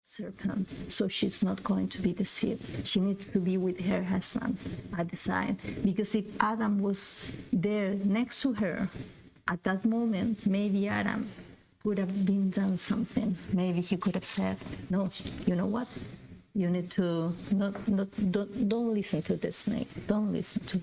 serpent, so she's not going to be deceived. She needs to be with her husband at the side, because if Adam was there next to her at that moment, maybe Adam could have been done something. Maybe he could have said, no, you know what, you need to don't listen to the snake, don't listen to.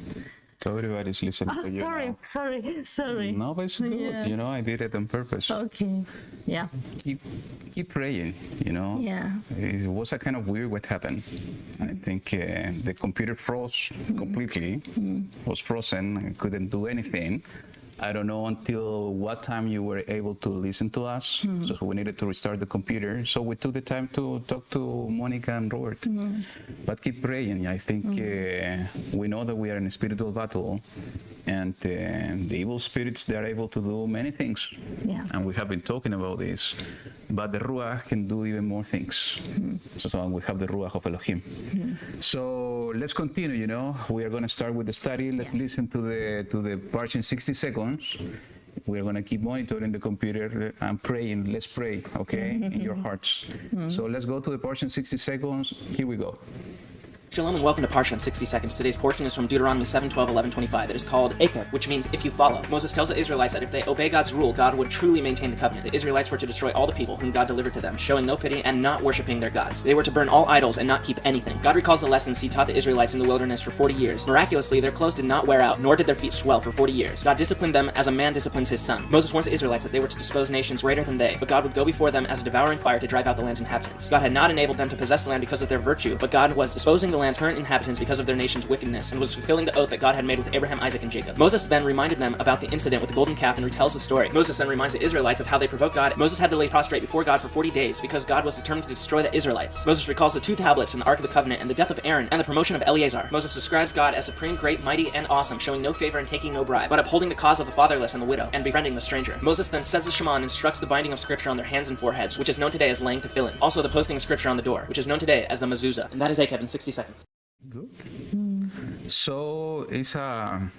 So everybody's listening to you now. Sorry. No, but it's good. Yeah. I did it on purpose. Okay. Yeah. Keep praying. Yeah. It was a kind of weird what happened. I think the computer froze completely. Was frozen. I couldn't do anything. I don't know until what time you were able to listen to us. So we needed to restart the computer. So we took the time to talk to Monica and Robert. But keep praying. I think we know that we are in a spiritual battle, and the evil spirits, they are able to do many things. Yeah. And we have been talking about this. But the Ruach can do even more things. So we have the Ruach of Elohim. So let's continue. We are going to start with the study. Let's listen to the Parsha in 60 seconds. We're going to keep monitoring the computer and praying. Let's pray, okay, in your hearts. So let's go to the Parsha in 60 seconds. Here we go. Shalom and welcome to Parsha in 60 seconds. Today's portion is from Deuteronomy 7, 12, 11, 25. It is called Ekev, which means if you follow. Moses tells the Israelites that if they obey God's rule, God would truly maintain the covenant. The Israelites were to destroy all the people whom God delivered to them, showing no pity and not worshiping their gods. They were to burn all idols and not keep anything. God recalls the lessons he taught the Israelites in the wilderness for 40 years. Miraculously, their clothes did not wear out, nor did their feet swell for 40 years. God disciplined them as a man disciplines his son. Moses warns the Israelites that they were to dispose nations greater than they, but God would go before them as a devouring fire to drive out the land's inhabitants. God had not enabled them to possess the land because of their virtue, but God was disposing the land's current inhabitants because of their nation's wickedness, and was fulfilling the oath that God had made with Abraham, Isaac, and Jacob. Moses then reminded them about the incident with the golden calf and retells the story. Moses then reminds the Israelites of how they provoked God. Moses had to lay prostrate before God for 40 days because God was determined to destroy the Israelites. Moses recalls the 2 tablets in the Ark of the Covenant and the death of Aaron and the promotion of Eleazar. Moses describes God as supreme, great, mighty, and awesome, showing no favor and taking no bribe, but upholding the cause of the fatherless and the widow, and befriending the stranger. Moses then says the Shema and instructs the binding of scripture on their hands and foreheads, which is known today as laying tefillin. Also the posting of scripture on the door, which is known today as the mezuzah. And that is Ekev in 60 seconds. Good. So it's a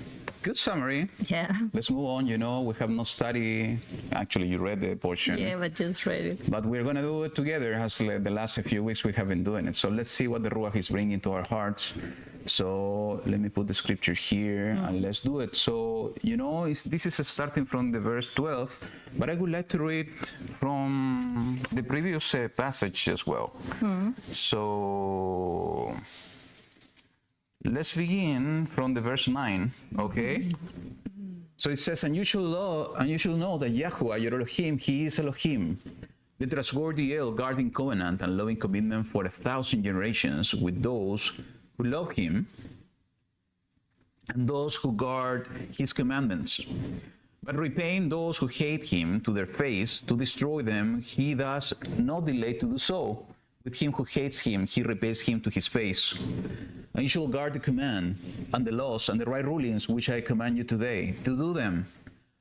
good summary. Yeah. Let's move on. We have not studied. Actually, you read the portion. Yeah, but just read it. But we're going to do it together as the last few weeks we have been doing it. So let's see what the Ruach is bringing to our hearts. So let me put the scripture here and let's do it. So, this is starting from the verse 12, but I would like to read from the previous passage as well. So let's begin from the verse 9, okay? So it says, and you shall know that YaHuWaH, your Elohim, he is Elohim, the trustworthy El, guarding covenant and loving commitment for 1,000 generations with those who love him and those who guard his commandments. But repaying those who hate him to their face, to destroy them, he does not delay to do so. With him who hates him, he repays him to his face. And you shall guard the command and the laws and the right rulings which I command you today, to do them.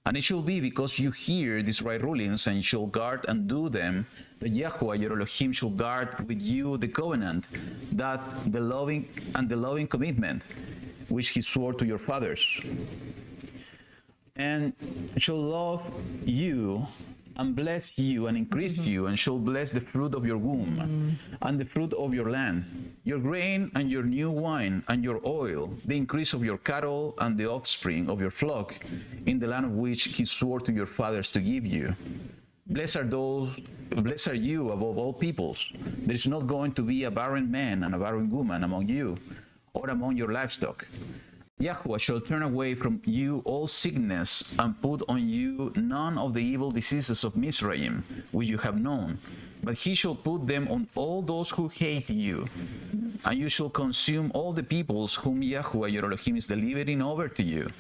And it shall be because you hear these right rulings and shall guard and do them, that YaHuWaH, your Elohim, shall guard with you the covenant, that the loving commitment which he swore to your fathers. And shall love you and bless you and increase you, and shall bless the fruit of your womb and the fruit of your land, your grain and your new wine and your oil, the increase of your cattle and the offspring of your flock, in the land of which he swore to your fathers to give you. Blessed are you above all peoples. There is not going to be a barren man and a barren woman among you, or among your livestock. YaHuWaH shall turn away from you all sickness and put on you none of the evil diseases of Mizraim, which you have known, but he shall put them on all those who hate you. And you shall consume all the peoples whom YaHuWaH your Elohim is delivering over to you.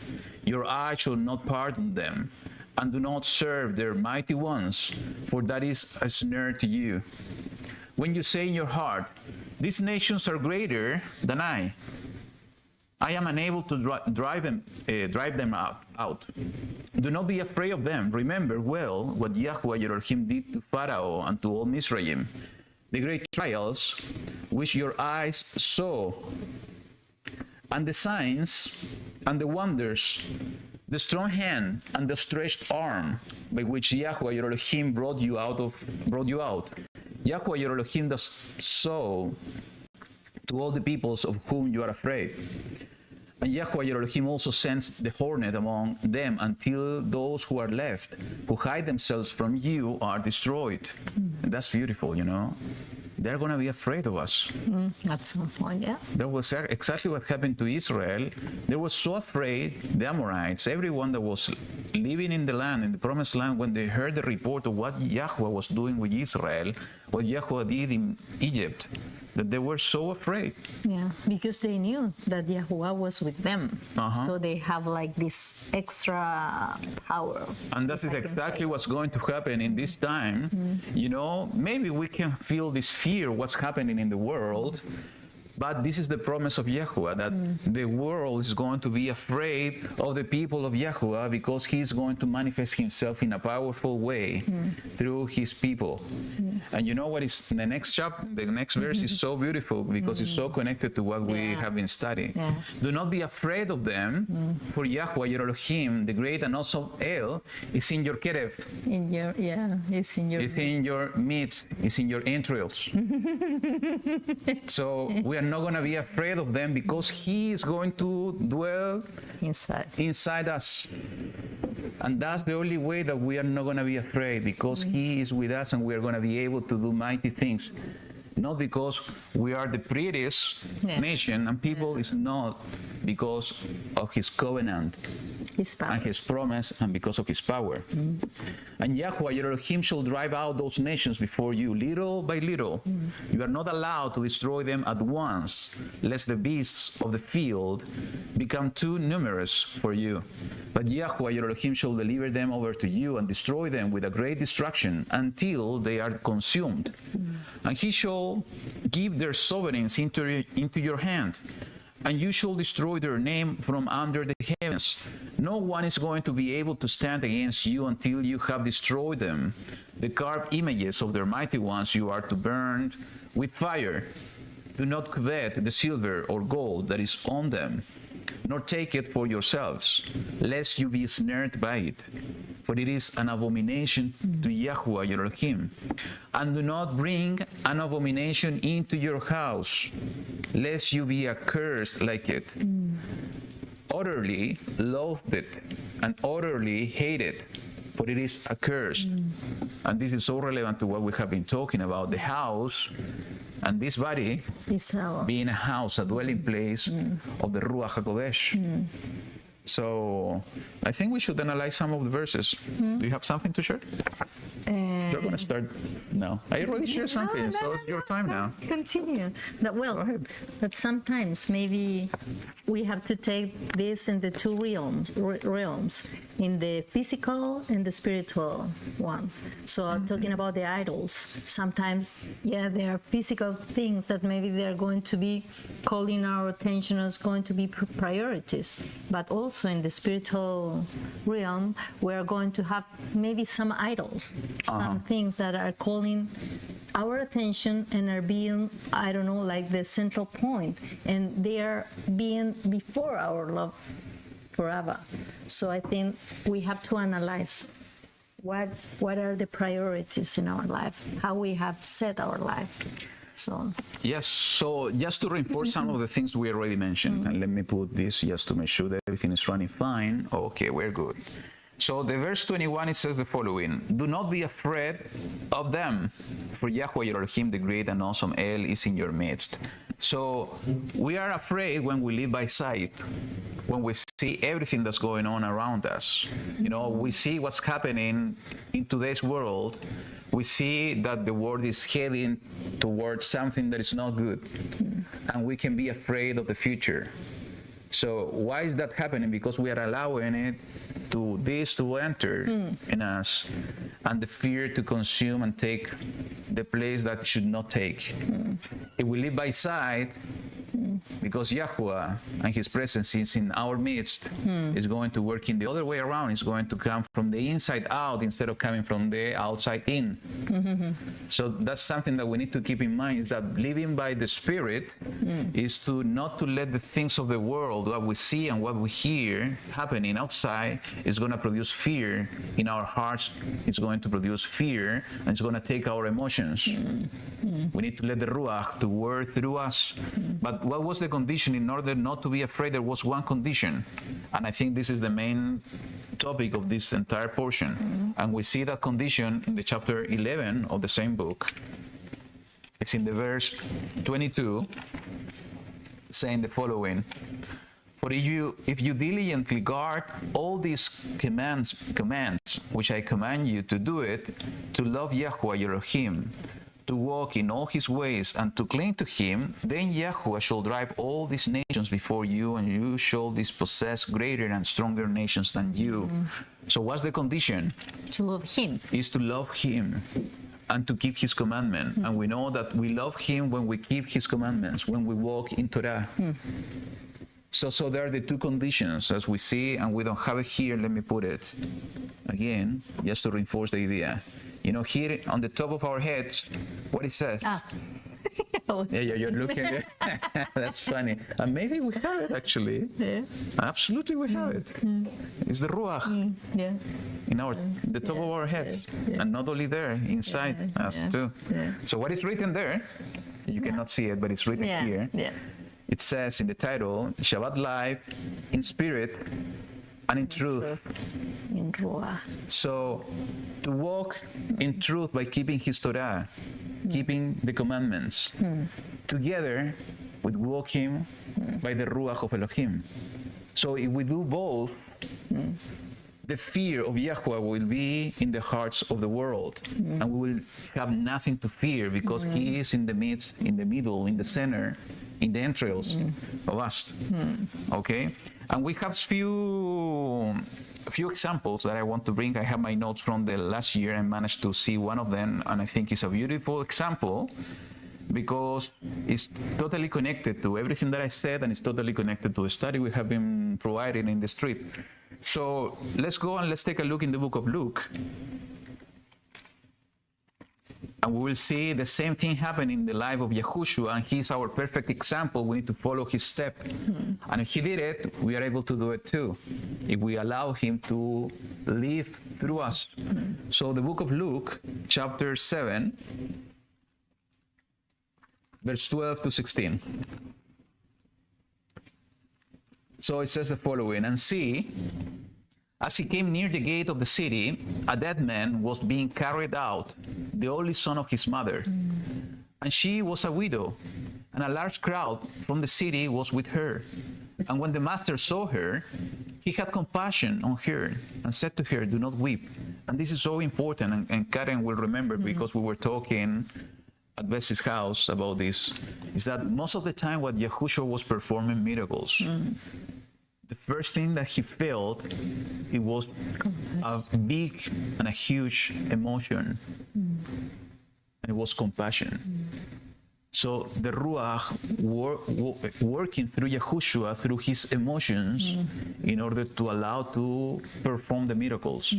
Your eye shall not pardon them, and do not serve their mighty ones, for that is a snare to you. When you say in your heart, these nations are greater than I am unable to drive them out. Do not be afraid of them. Remember well what YaHuWaH your Elohim did to Pharaoh and to all Mizraim, the great trials which your eyes saw, and the signs and the wonders, the strong hand and the stretched arm by which YaHuWaH your Elohim brought you out. YaHuWaH your Elohim does so to all the peoples of whom you are afraid. And YaHuWaH your Elohim also sends the hornet among them until those who are left, who hide themselves from you, are destroyed. And that's beautiful, you know. They're going to be afraid of us. At some point, yeah. That was exactly what happened to Israel. They were so afraid, the Amorites, everyone that was living in the land, in the promised land, when they heard the report of what YaHuWaH was doing with Israel, what YaHuWaH did in Egypt, that they were so afraid. Yeah, because they knew that YaHuWaH was with them. So they have like this extra power. And that is exactly what's going to happen in this time. You know, maybe we can feel this fear, what's happening in the world, but this is the promise of YaHuWaH, that the world is going to be afraid of the people of YaHuWaH because he's going to manifest himself in a powerful way through his people. And you know what is in the next chapter? The next verse is so beautiful because it's so connected to what we have been studying. Do not be afraid of them, for YaHuWaH your Elohim, the great and awesome El, is in your Ekev. In your, it's in your. It's in your midst. It's in your entrails. So we are not going to be afraid of them because he is going to dwell inside us. And that's the only way that we are not going to be afraid, because he is with us and we are going to be able to do mighty things. Not because we are the prettiest nation and people, it's not because of his covenant, his power, and his promise, and because of his power. And YaHuWaH your Elohim shall drive out those nations before you, little by little. You are not allowed to destroy them at once, lest the beasts of the field become too numerous for you. But YaHuWaH your Elohim shall deliver them over to you and destroy them with a great destruction until they are consumed. And he shall give their sovereigns into your hand, and you shall destroy their name from under the heavens. No one is going to be able to stand against you until you have destroyed them. The carved images of their mighty ones you are to burn with fire. Do not covet the silver or gold that is on them, nor take it for yourselves, lest you be snared by it. For it is an abomination to YaHuWaH your Elohim. And do not bring an abomination into your house, lest you be accursed like it. Utterly loathe it, and utterly hate it, for it is accursed. And this is so relevant to what we have been talking about, the house and this body being a house, a dwelling place of the Ruach HaKodesh. So I think we should analyze some of the verses. Do you have something to share? You're going to start now. I already shared something, so it's your time now. Continue. But sometimes maybe we have to take this in the two realms, in the physical and the spiritual one. So talking about the idols, sometimes, there are physical things that maybe they're going to be calling our attention as going to be priorities. But also in the spiritual realm, we're going to have maybe some idols, some things that are calling our attention and are being, I don't know, like the central point, and they are being before our love forever. So I think we have to analyze what are the priorities in our life, how we have set our life. So yes, so just to reinforce some of the things we already mentioned, and let me put this just to make sure that everything is running fine. Okay, we're good. So the verse 21, it says the following: do not be afraid of them, for YaHuWaH your Elohim, the great and awesome El, is in your midst. So we are afraid when we live by sight, when we see everything that's going on around us. You know, we see what's happening in today's world. We see that the world is heading towards something that is not good, and we can be afraid of the future. So why is that happening? Because we are allowing it to enter in us, and the fear to consume and take the place that it should not take. If we live by sight, because YaHuWaH and his presence is in our midst, is going to work in the other way around. It's going to come from the inside out instead of coming from the outside in. So that's something that we need to keep in mind, is that living by the Spirit is to not to let the things of the world, what we see and what we hear happening outside, is going to produce fear in our hearts. It's going to produce fear, and it's going to take our emotions. We need to let the Ruach to work through us. But what was the condition in order not to be afraid? There was one condition, and I think this is the main topic of this entire portion. And we see that condition in the chapter 11 of the same book. It's in the verse 22, saying the following: For if you diligently guard all these commands which I command you to do it, to love YaHuWaH your Elohim, to walk in all his ways and to cling to him, then YaHuWaH shall drive all these nations before you, and you shall dispossess greater and stronger nations than you. So what's the condition? To love him. Is to love him and to keep his commandment. And we know that we love him when we keep his commandments, when we walk in Torah. So there are the two conditions, as we see, and we don't have it here. Let me put it again, just to reinforce the idea. You know, here on the top of our heads, what it says. Yeah, you're looking at it. That's funny. And maybe we have it, actually. Yeah. Absolutely, we have it. It's the Ruach Yeah. in the top of our head. And not only there, inside us too. Yeah. So what is written there, you cannot see it, but it's written here. Yeah. It says in the title, Shabbat Life in spirit and in truth. In Ruach. So to walk in truth by keeping his Torah, keeping the commandments, together with walking by the Ruach of Elohim. So if we do both, the fear of YaHuWaH will be in the hearts of the world, and we will have nothing to fear, because he is in the midst, in the middle, in the center, in the entrails of us. Okay? And we have few examples that I want to bring. I have my notes from the last year. I managed to see one of them, and I think it's a beautiful example because it's totally connected to everything that I said, and it's totally connected to the study we have been providing in this trip. So let's go and let's take a look in the book of Luke. And we will see the same thing happen in the life of Yahushua, and he's our perfect example. We need to follow his step. And if he did it, we are able to do it too, if we allow him to live through us. So the book of Luke, chapter 7, verse 12 to 16. So it says the following: And see, as he came near the gate of the city, a dead man was being carried out, the only son of his mother. And she was a widow, and a large crowd from the city was with her. And when the master saw her, he had compassion on her and said to her, "Do not weep." And this is so important, and Karen will remember, because we were talking at Bessie's house about this, is that most of the time what Yahushua was performing miracles, the first thing that he felt, it was a big and a huge emotion, and it was compassion. So the Ruach working through Yahushua, through his emotions, in order to allow to perform the miracles.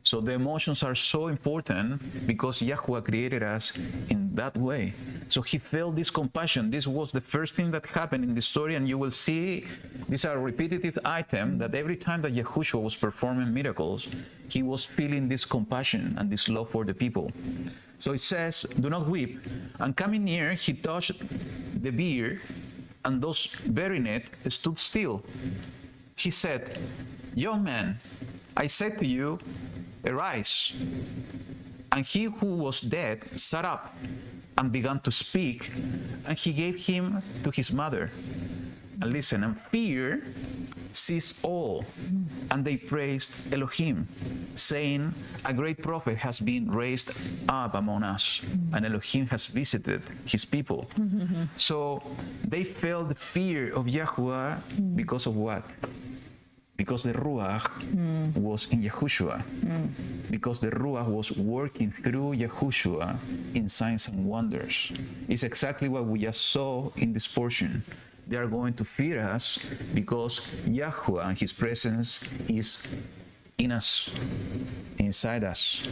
So the emotions are so important because YaHuWaH created us in that way. So he felt this compassion. This was the first thing that happened in the story, and you will see these are a repetitive item, that every time that Yahushua was performing miracles, he was feeling this compassion and this love for the people. So it says, "Do not weep." And coming near, he touched the bier, and those bearing it stood still. He said, "Young man, I said to you, arise." And he who was dead sat up and began to speak, and he gave him to his mother. And listen, and fear seized all, and they praised Elohim, saying, "A great prophet has been raised up among us, and Elohim has visited his people." So they felt the fear of YaHuWaH because of what? Because the Ruach was in Yahushua. Because the Ruach was working through Yahushua in signs and wonders. It's exactly what we just saw in this portion. They are going to fear us because YaHuWaH and his presence is in us, inside us.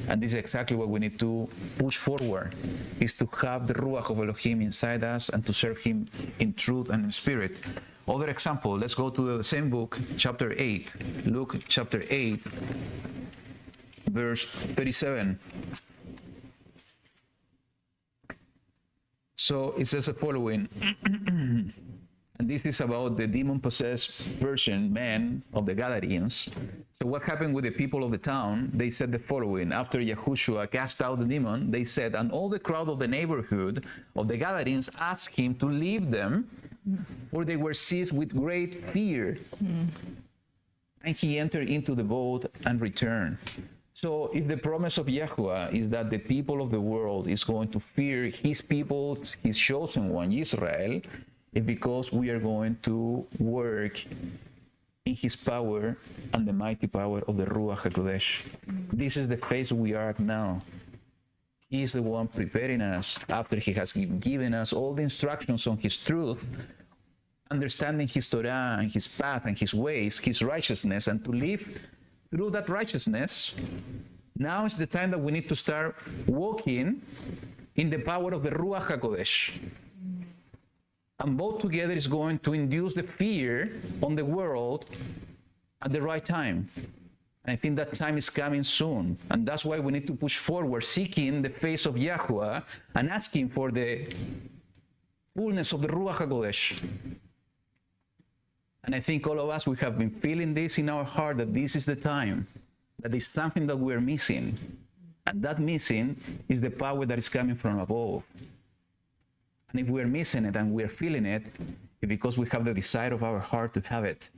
And this is exactly what we need to push forward, is to have the Ruach of Elohim inside us and to serve him in truth and in spirit. Other example, let's go to the same book, chapter 8, Luke chapter 8, verse 37. So it says the following, and this is about the demon-possessed Persian men of the Gadarenes. So what happened with the people of the town? They said the following: after Yahushua cast out the demon, they said, and all the crowd of the neighborhood of the Gadarenes asked him to leave them, for they were seized with great fear. And he entered into the boat and returned. So if the promise of YaHuWaH is that the people of the world is going to fear his people, his chosen one, Israel, it's because we are going to work in his power and the mighty power of the Ruach HaKodesh. This is the phase we are at now. He is the one preparing us after he has given us all the instructions on his truth, understanding his Torah and his path and his ways, his righteousness, and to live through that righteousness. Now is the time that we need to start walking in the power of the Ruach HaKodesh. And both together is going to induce the fear on the world at the right time. And I think that time is coming soon. And that's why we need to push forward, seeking the face of YaHuWaH and asking for the fullness of the Ruach HaKodesh. And I think all of us, we have been feeling this in our heart, that this is the time, that is something that we're missing. And that missing is the power that is coming from above. And if we're missing it and we're feeling it, it's because we have the desire of our heart to have it.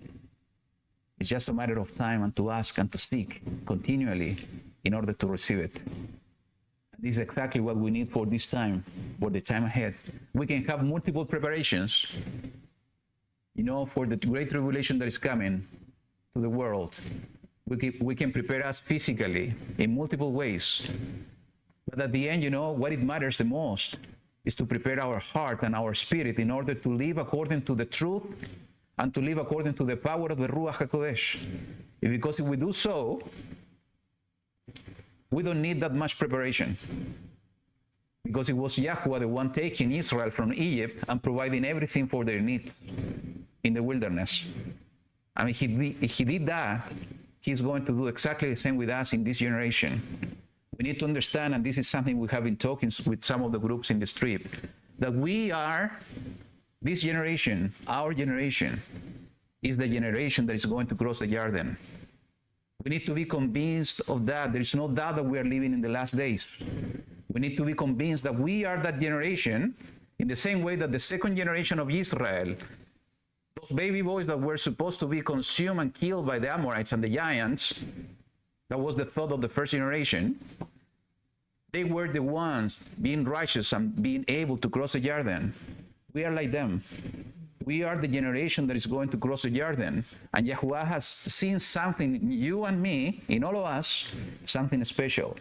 It's just a matter of time and to ask and to seek continually in order to receive it. And this is exactly what we need for this time, for the time ahead. We can have multiple preparations, for the great tribulation that is coming to the world. We can prepare us physically in multiple ways. But at the end, what it matters the most is to prepare our heart and our spirit in order to live according to the truth and to live according to the power of the Ruach HaKodesh. Because if we do so, we don't need that much preparation. Because it was YaHuWaH the one taking Israel from Egypt and providing everything for their needs in the wilderness. I mean, if he did that, he's going to do exactly the same with us in this generation. We need to understand, and this is something we have been talking with some of the groups in the strip, that we are, this generation, our generation, is the generation that is going to cross the Jordan. We need to be convinced of that. There is no doubt that we are living in the last days. We need to be convinced that we are that generation, in the same way that the second generation of Israel, those baby boys that were supposed to be consumed and killed by the Amorites and the giants, that was the thought of the first generation. They were the ones being righteous and being able to cross the Jordan. We are like them. We are the generation that is going to cross the Jordan. And YaHuWaH has seen something in you and me, in all of us, something special.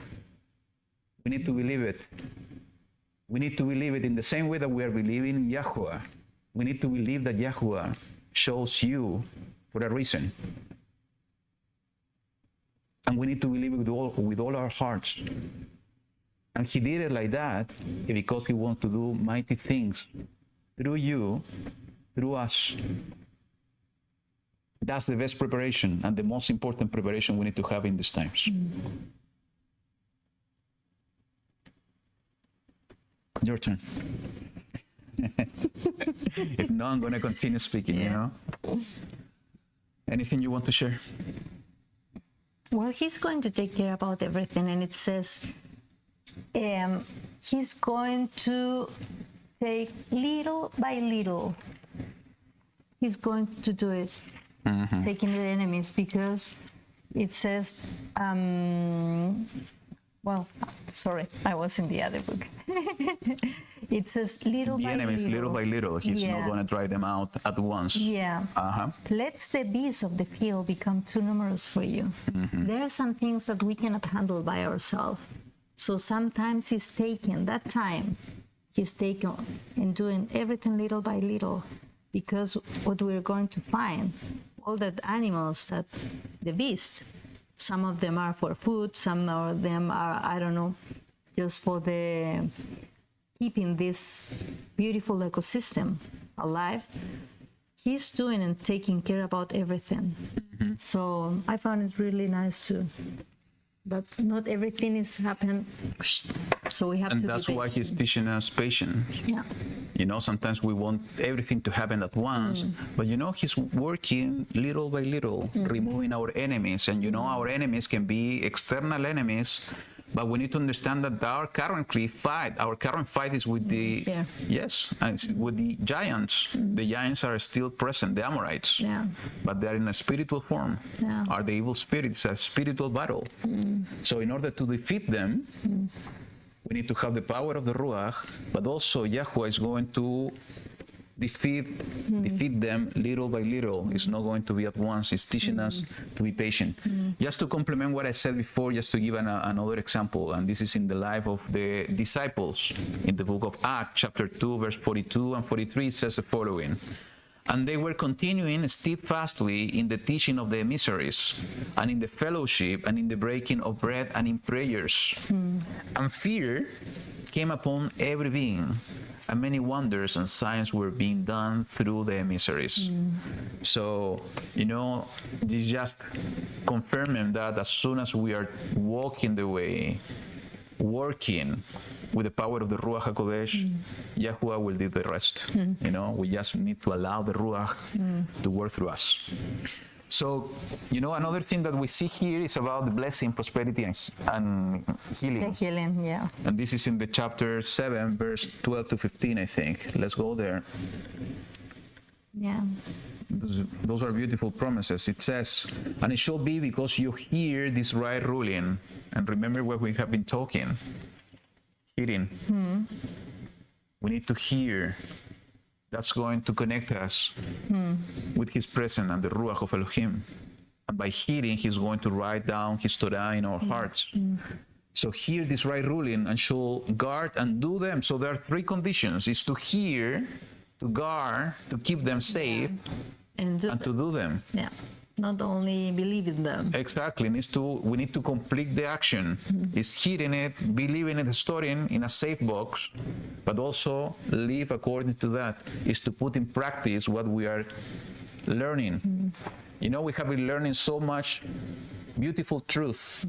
We need to believe it. We need to believe it in the same way that we are believing in YaHuWaH. We need to believe that YaHuWaH shows you for a reason. And we need to believe it with all our hearts. And he did it like that because he wants to do mighty things through you, through us. That's the best preparation and the most important preparation we need to have in these times. Your turn. If not, I'm going to continue speaking, Anything you want to share? Well, he's going to take care about everything, and it says he's going to take little by little. He's going to do it, taking the enemies, because it says, sorry, I was in the other book. It says little by enemies, little by little. He's not going to drive them out at once. Yeah. Let the beasts of the field become too numerous for you. There are some things that we cannot handle by ourselves. So sometimes he's taking that time. He's taking and doing everything little by little because what we're going to find, all that animals, that the beast, some of them are for food, some of them are, I don't know, just for the keeping this beautiful ecosystem alive. He's doing and taking care about everything. So I found it really nice too. But not everything is happening. So we have And to that's be why he's teaching us patience. Yeah. You know, sometimes we want everything to happen at once, but you know, he's working little by little, removing our enemies. And you know, our enemies can be external enemies, but we need to understand that our current fight is with the, and it's with the giants. The giants are still present, the Amorites, but they're in a spiritual form. Are the evil spirits, a spiritual battle. So in order to defeat them, we need to have the power of the Ruach, but also YaHuWaH is going to defeat them little by little. It's not going to be at once. It's teaching us to be patient. Just to complement what I said before, just to give another example, and this is in the life of the disciples. In the book of Acts, chapter 2, verse 42 and 43, it says the following. And they were continuing steadfastly in the teaching of the emissaries, and in the fellowship, and in the breaking of bread, and in prayers. And fear came upon every being, and many wonders and signs were being done through the emissaries. So, you know, this just confirming that as soon as we are walking the way, working with the power of the Ruach HaKodesh, YaHuWaH will do the rest. You know, we just need to allow the Ruach to work through us. So, you know, another thing that we see here is about the blessing, prosperity, and healing. The healing, yeah. And this is in the chapter 7, verse 12 to 15, I think. Let's go there. Yeah. Those are beautiful promises. It says, and it shall be because you hear this right ruling. And remember what we have been talking. Hearing. We need to hear. That's going to connect us with his presence and the Ruach of Elohim. And by hearing, he's going to write down his Torah in our hearts. So hear this right ruling and shall guard and do them. So there are three conditions. It's to hear, to guard, to keep them safe, and to do them. Yeah. Not only believe in them. Exactly. We need to complete the action. It's hearing it, believing it, studying in a safe box, but also live according to that. Is to put in practice what we are learning. You know, we have been learning so much beautiful truth.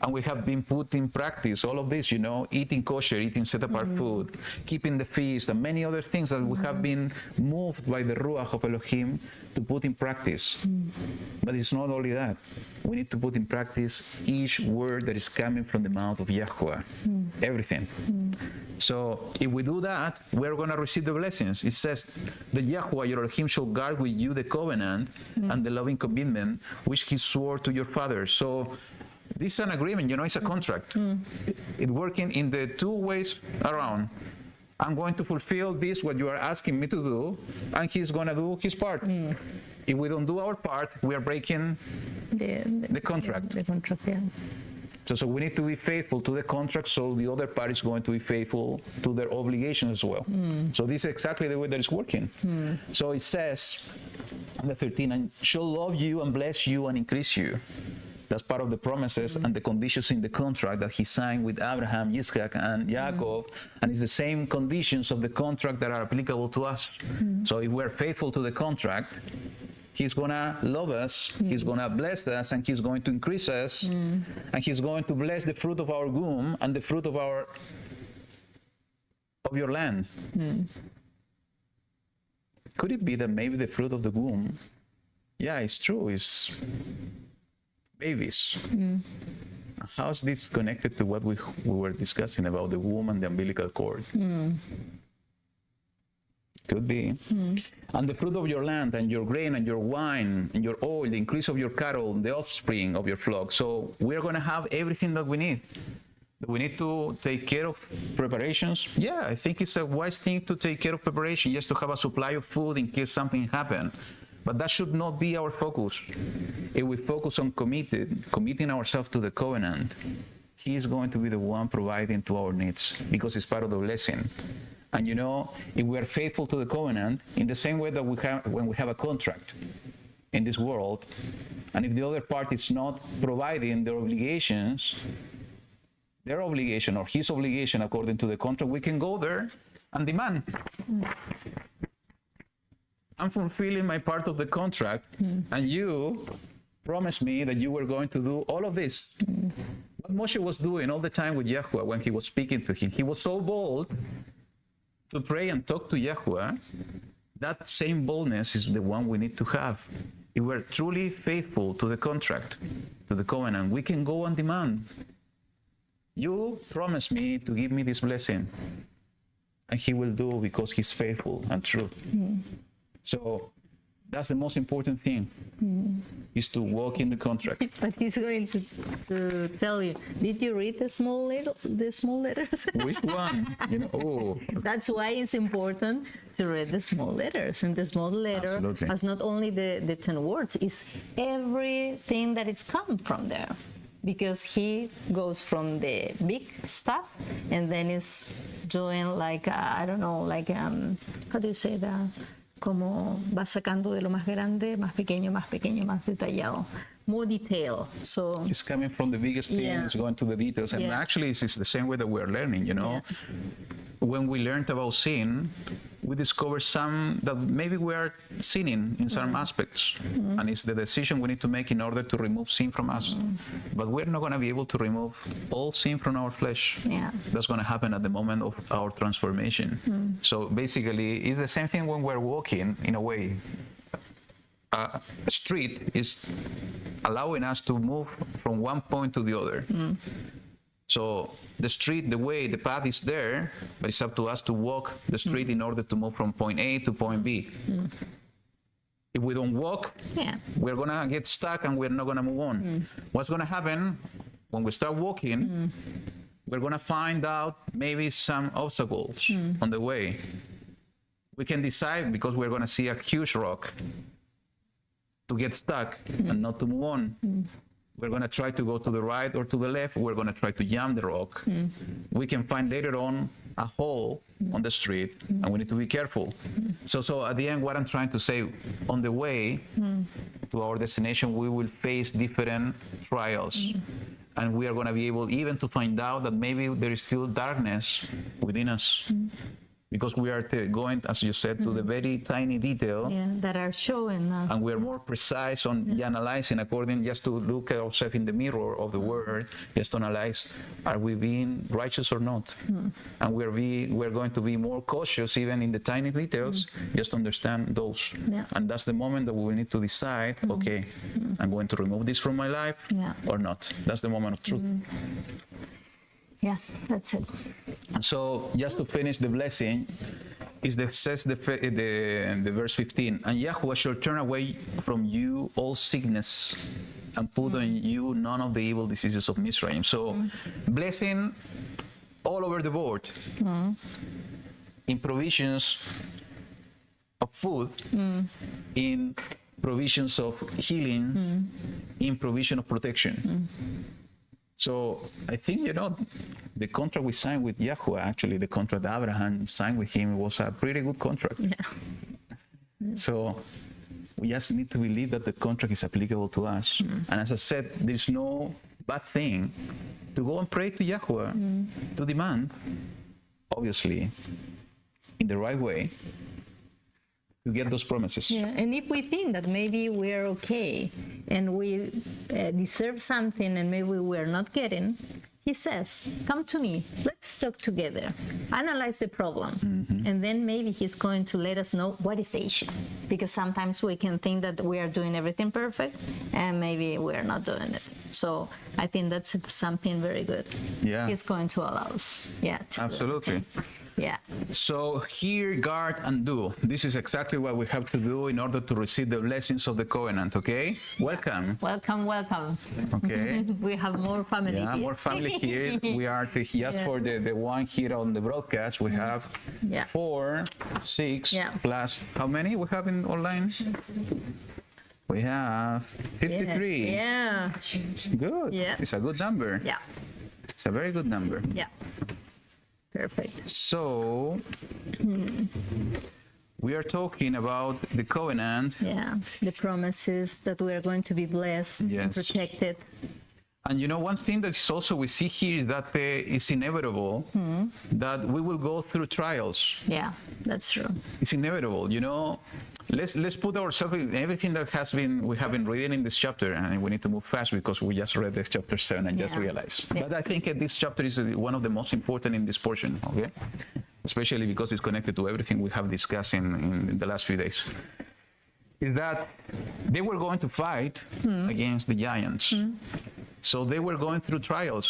And we have been put in practice all of this, you know, eating kosher, eating set-apart food, keeping the feast, and many other things that we have been moved by the Ruach of Elohim to put in practice. But it's not only that. We need to put in practice each word that is coming from the mouth of YaHuWaH. Everything. So if we do that, we're going to receive the blessings. It says that YaHuWaH, your Elohim, shall guard with you the covenant and the loving commitment which he swore to your fathers. So this is an agreement, you know, it's a contract. It's working in the two ways around. I'm going to fulfill this, what you are asking me to do, and he's going to do his part. If we don't do our part, we are breaking the contract. The contract, yeah. So we need to be faithful to the contract, so the other part is going to be faithful to their obligations as well. So this is exactly the way that it's working. So it says, in the 13, and shall love you and bless you and increase you. That's part of the promises and the conditions in the contract that he signed with Abraham, Yitzchak, and Yaakov. And it's the same conditions of the contract that are applicable to us. So if we're faithful to the contract, he's going to love us, he's going to bless us, and he's going to increase us, and he's going to bless the fruit of our womb and the fruit of your land. Could it be that maybe the fruit of the womb, yeah, it's true, it's babies. How's this connected to what we were discussing about the womb and the umbilical cord? Could be. And the fruit of your land, and your grain, and your wine, and your oil, the increase of your cattle, the offspring of your flock. So we're going to have everything that we need. We need to take care of preparations. Yeah, I think it's a wise thing to take care of preparation, just to have a supply of food in case something happens. But that should not be our focus. If we focus on committing ourselves to the covenant, he is going to be the one providing to our needs, because it's part of the blessing. And you know, if we are faithful to the covenant, in the same way that we have when we have a contract in this world, and if the other party is not providing their obligation or his obligation according to the contract, we can go there and demand. I'm fulfilling my part of the contract, and you promised me that you were going to do all of this. What Moshe was doing all the time with YaHuWaH when he was speaking to him, he was so bold to pray and talk to YaHuWaH. That same boldness is the one we need to have. If we're truly faithful to the contract, to the covenant, we can go and demand. You promised me to give me this blessing, and he will do because he's faithful and true. So that's the most important thing, is to walk in the contract. But he's going to tell you, did you read the small letters? Which one? You know, oh. That's why it's important to read the small letters. And the small letter Absolutely. has not only the 10 words, it's everything that is come from there. Because he goes from the big stuff and then is doing like, I don't know, like, how do you say that? Como va sacando de lo más grande, más pequeño, más detallado. More detail. So It's coming from the biggest thing, Yeah. it's going to the details. And Yeah. actually, it's the same way that we're learning, you know. Yeah. When we learned about sin, we discovered some that maybe we are sinning in some aspects. And it's the decision we need to make in order to remove sin from us. But we're not going to be able to remove all sin from our flesh. Yeah. That's going to happen at the moment of our transformation. So basically, it's the same thing when we're walking, in a way. A street is allowing us to move from one point to the other. So the street, the way, the path is there, but it's up to us to walk the street in order to move from point A to point B. If we don't walk, yeah. we're going to get stuck and we're not going to move on. What's going to happen when we start walking, we're going to find out maybe some obstacles on the way. We can decide, because we're going to see a huge rock, to get stuck and not to move on. We're going to try to go to the right or to the left. We're going to try to jump the rock. We can find later on a hole on the street, and we need to be careful. So at the end, what I'm trying to say, on the way to our destination, we will face different trials. And we are going to be able even to find out that maybe there is still darkness within us. Because we are going, as you said, to the very tiny detail. Yeah, that are showing us. And we're more precise on analyzing according, just to look at ourselves in the mirror of the word, just to analyze, are we being righteous or not? And we're going to be more cautious even in the tiny details, just to understand those. Yeah. And that's the moment that we will need to decide, okay, I'm going to remove this from my life or not. That's the moment of truth. Yeah, that's it. And so, just to finish the blessing, says the verse 15, and YaHuWaH shall turn away from you all sickness and put on you none of the evil diseases of Mizraim. So, blessing all over the board, in provisions of food, in provisions of healing, in provision of protection. So I think, the contract we signed with YaHuWaH, actually the contract Abraham signed with him, was a pretty good contract. Yeah. So we just need to believe that the contract is applicable to us. And as I said, there's no bad thing to go and pray to YaHuWaH, to demand, obviously, in the right way, to get those promises. Yeah, and if we think that maybe we're okay and we deserve something and maybe we're not getting, he says, come to me, let's talk together, analyze the problem, and then maybe he's going to let us know what is the issue. Because sometimes we can think that we are doing everything perfect and maybe we're not doing it. So I think that's something very good. Yeah. He's going to allow us. Yeah. To Absolutely. Yeah. So hear, guard, and do. This is exactly what we have to do in order to receive the blessings of the covenant, okay? Welcome. Welcome, welcome. Okay. We have more family Yeah, here. more family here. We are just for the one here on the broadcast. We have 4, 6, plus how many we have in online? We have 53. Yeah. Good. Yeah. It's a good number. Yeah. It's a very good number. Yeah. Perfect. So we are talking about the covenant. Yeah, the promises that we are going to be blessed and Yes. protected. And one thing that is also we see here is that it's inevitable that we will go through trials. Yeah, that's true. It's inevitable. Let's put ourselves in everything that we have been reading in this chapter, and we need to move fast because we just read this chapter 7 and just Yeah. realized. Yeah. But I think this chapter is one of the most important in this portion, okay? Especially because it's connected to everything we have discussed in the last few days. Is that they were going to fight against the giants. So they were going through trials,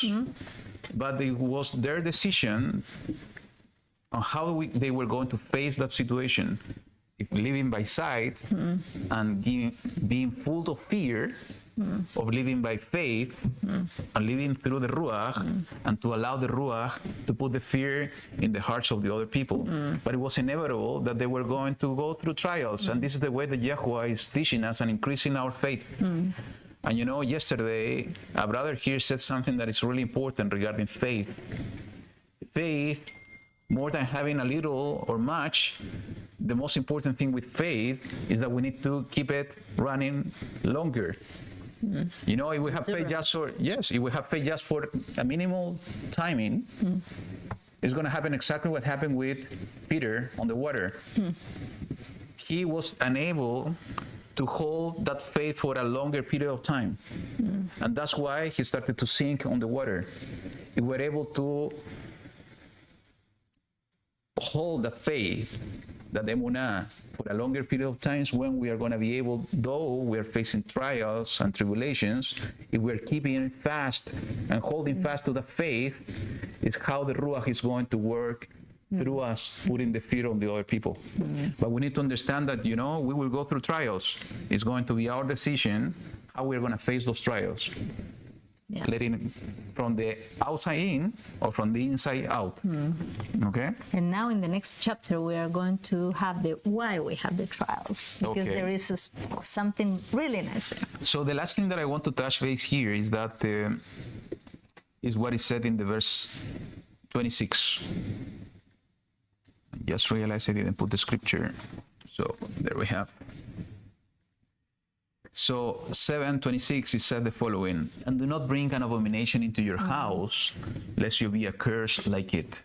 but it was their decision on how they were going to face that situation. If living by sight and being full of fear, of living by faith and living through the Ruach, and to allow the Ruach to put the fear in the hearts of the other people. But it was inevitable that they were going to go through trials, and this is the way that YaHuWaH is teaching us and increasing our faith. And yesterday, a brother here said something that is really important regarding faith. Faith, more than having a little or much, the most important thing with faith is that we need to keep it running longer. If we have faith just for a minimal timing, it's going to happen exactly what happened with Peter on the water. He was unable to hold that faith for a longer period of time. And that's why he started to sink on the water. If we're able to hold the faith, that emunah, for a longer period of times, when we are going to be able, though we're facing trials and tribulations, if we're keeping fast and holding fast to the faith, is how the Ruach is going to work through us, putting the fear on the other people. But we need to understand that, we will go through trials. It's going to be our decision how we're going to face those trials. Yeah. Letting from the outside in or from the inside out. Okay? And now in the next chapter, we are going to have why we have the trials, because Okay. there is something really nice there. So the last thing that I want to touch base here is that is what is said in the verse 26. I just realized I didn't put the scripture. So there we have. So 7:26, it said the following: "And do not bring an abomination into your house, lest you be accursed like it.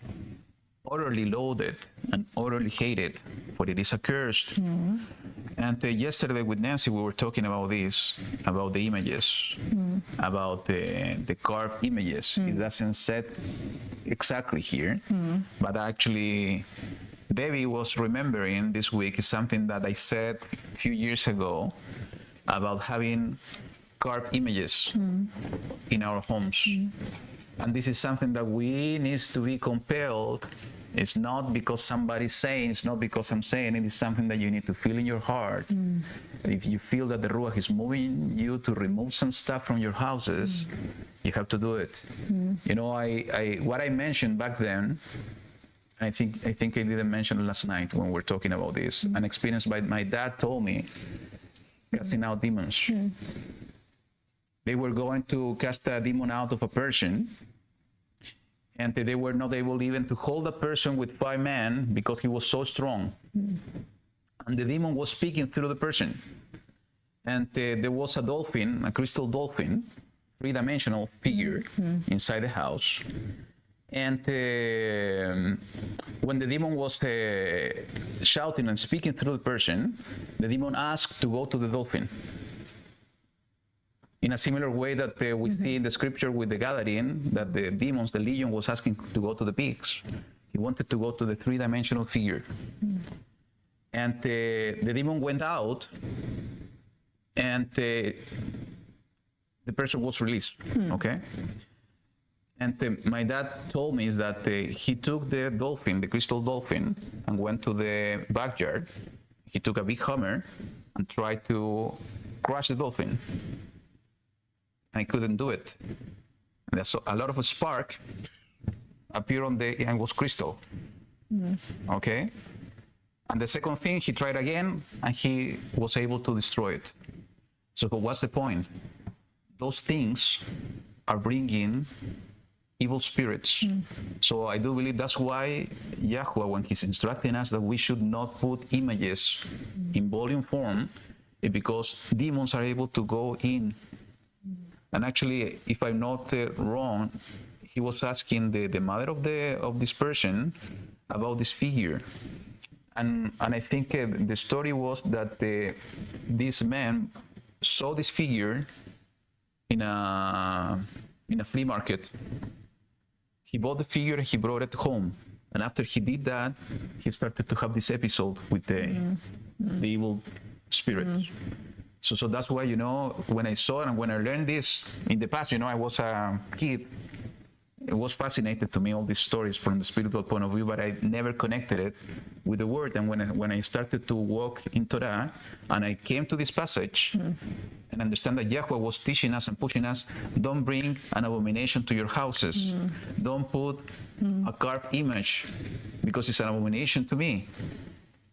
Utterly loathed and utterly hated, for it is accursed." And yesterday with Nancy, we were talking about this, about the images, about the carved images. It doesn't say exactly here, but actually, Debbie was remembering this week is something that I said a few years ago about having carved images in our homes. And this is something that we need to be compelled. It's not because somebody's saying, it's not because I'm saying it, is something that you need to feel in your heart. If you feel that the Ruach is moving you to remove some stuff from your houses, you have to do it. What I mentioned back then, I think I didn't mention it last night when we were talking about this, an experience by my dad told me, casting out demons. They were going to cast a demon out of a person, and they were not able even to hold a person with 5 men because he was so strong. And the demon was speaking through the person. And there was a dolphin, a crystal dolphin, 3-dimensional figure inside the house. And when the demon was shouting and speaking through the person, the demon asked to go to the dolphin. In a similar way that we see in the scripture with the Gadarene, that the demons, the legion, was asking to go to the pigs. He wanted to go to the 3-dimensional figure. And the demon went out, and the person was released. Okay? And my dad told me is that he took the dolphin, the crystal dolphin, and went to the backyard. He took a big hammer and tried to crush the dolphin. And he couldn't do it. And so a lot of a spark appeared and it was crystal. Okay? And the second thing, he tried again, and he was able to destroy it. So what's the point? Those things are bringing evil spirits. So I do believe that's why YaHuWaH, when he's instructing us that we should not put images in volume form, is because demons are able to go in. And actually, if I'm not wrong, he was asking the mother of this person about this figure. And I think the story was that this man saw this figure in a flea market. He bought the figure and he brought it home. And after he did that, he started to have this episode with the evil spirit. So that's why, when I saw it and when I learned this in the past, I was a kid. It was fascinating to me, all these stories from the spiritual point of view, but I never connected it with the word. And when I started to walk in Torah, and I came to this passage and understand that YaHuWaH was teaching us and pushing us, don't bring an abomination to your houses. Don't put a carved image, because it's an abomination to me.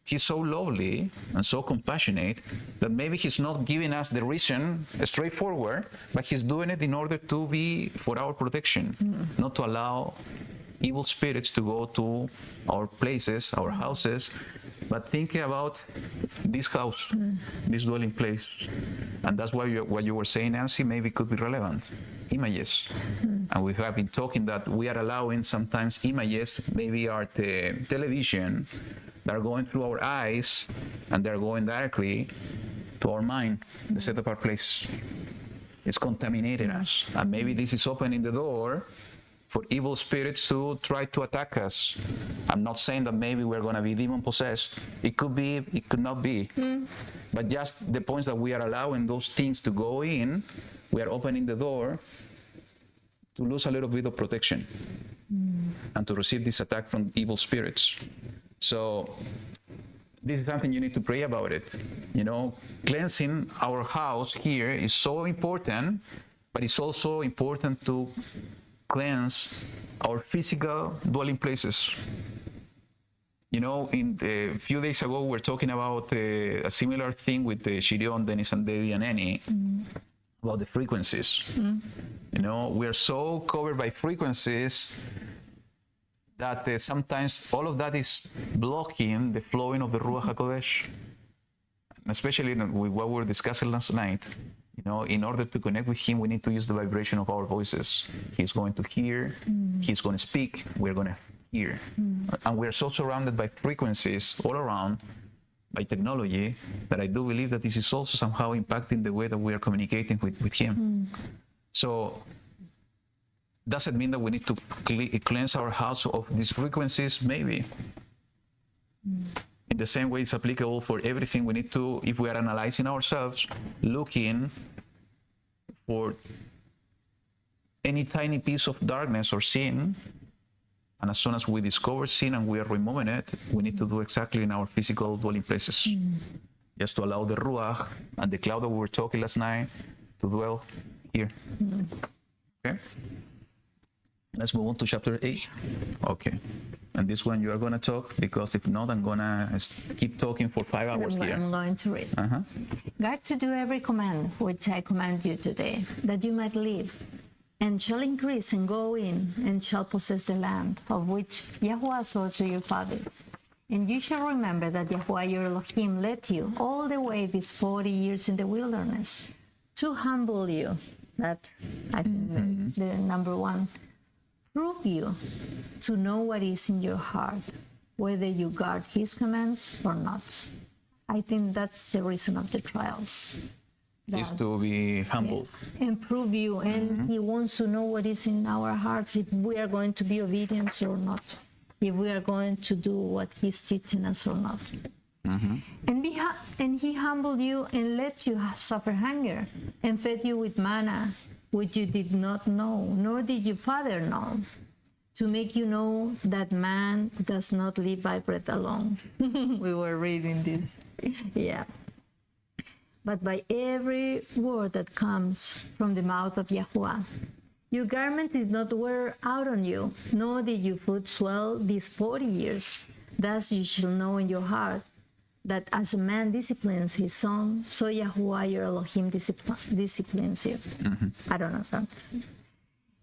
He's so lovely and so compassionate that maybe he's not giving us the reason straightforward, but he's doing it in order to be for our protection, not to allow evil spirits to go to our places, our houses, but thinking about this house, this dwelling place. And that's why what you were saying, Nancy, maybe could be relevant. Images. And we have been talking that we are allowing sometimes images, maybe our television, that are going through our eyes, and they're going directly to our mind, the set of our place. It's contaminating us. And maybe this is opening the door for evil spirits to try to attack us. I'm not saying that maybe we're going to be demon-possessed. It could be, it could not be. But just the points that we are allowing those things to go in, we are opening the door to lose a little bit of protection and to receive this attack from evil spirits. So this is something you need to pray about it. Cleansing our house here is so important, but it's also important to cleanse our physical dwelling places. In a few days ago, we were talking about a similar thing with Shirion, Dennis, and Debbie, and Annie, about the frequencies. We are so covered by frequencies that sometimes all of that is blocking the flowing of the Ruach HaKodesh. Especially with what we were discussing last night, in order to connect with Him, we need to use the vibration of our voices. He's going to hear, He's going to speak, we're going to hear. And we're so surrounded by frequencies all around, by technology, that I do believe that this is also somehow impacting the way that we are communicating with Him. So, does it mean that we need to cleanse our house of these frequencies? Maybe. In the same way, it's applicable for everything. We need to, if we are analyzing ourselves, looking for any tiny piece of darkness or sin, and as soon as we discover sin and we are removing it, we need to do exactly in our physical dwelling places. Just to allow the Ruach and the cloud that we were talking last night to dwell here. Okay? Let's move on to chapter 8. Okay. And this one you are going to talk, because if not, I'm going to keep talking for 5 hours here. I'm going to read. Guard to do every command which I command you today, that you might live, and shall increase and go in, and shall possess the land of which YaHuWaH swore to your fathers. And you shall remember that YaHuWaH your Elohim led you all the way these 40 years in the wilderness, to humble you. That, I think, the number one. Prove you to know what is in your heart, whether you guard His commands or not. I think that's the reason of the trials. Is to be humble. And prove you. And He wants to know what is in our hearts, if we are going to be obedient or not, if we are going to do what He's teaching us or not. And He humbled you and let you suffer hunger, and fed you with manna, which you did not know, nor did your father know, to make you know that man does not live by bread alone. We were reading this. Yeah. But by every word that comes from the mouth of YaHuWaH. Your garment did not wear out on you, nor did your foot swell these 40 years. Thus you shall know in your heart that as a man disciplines his son, so YaHuWaH your Elohim disciplines you. I don't know that.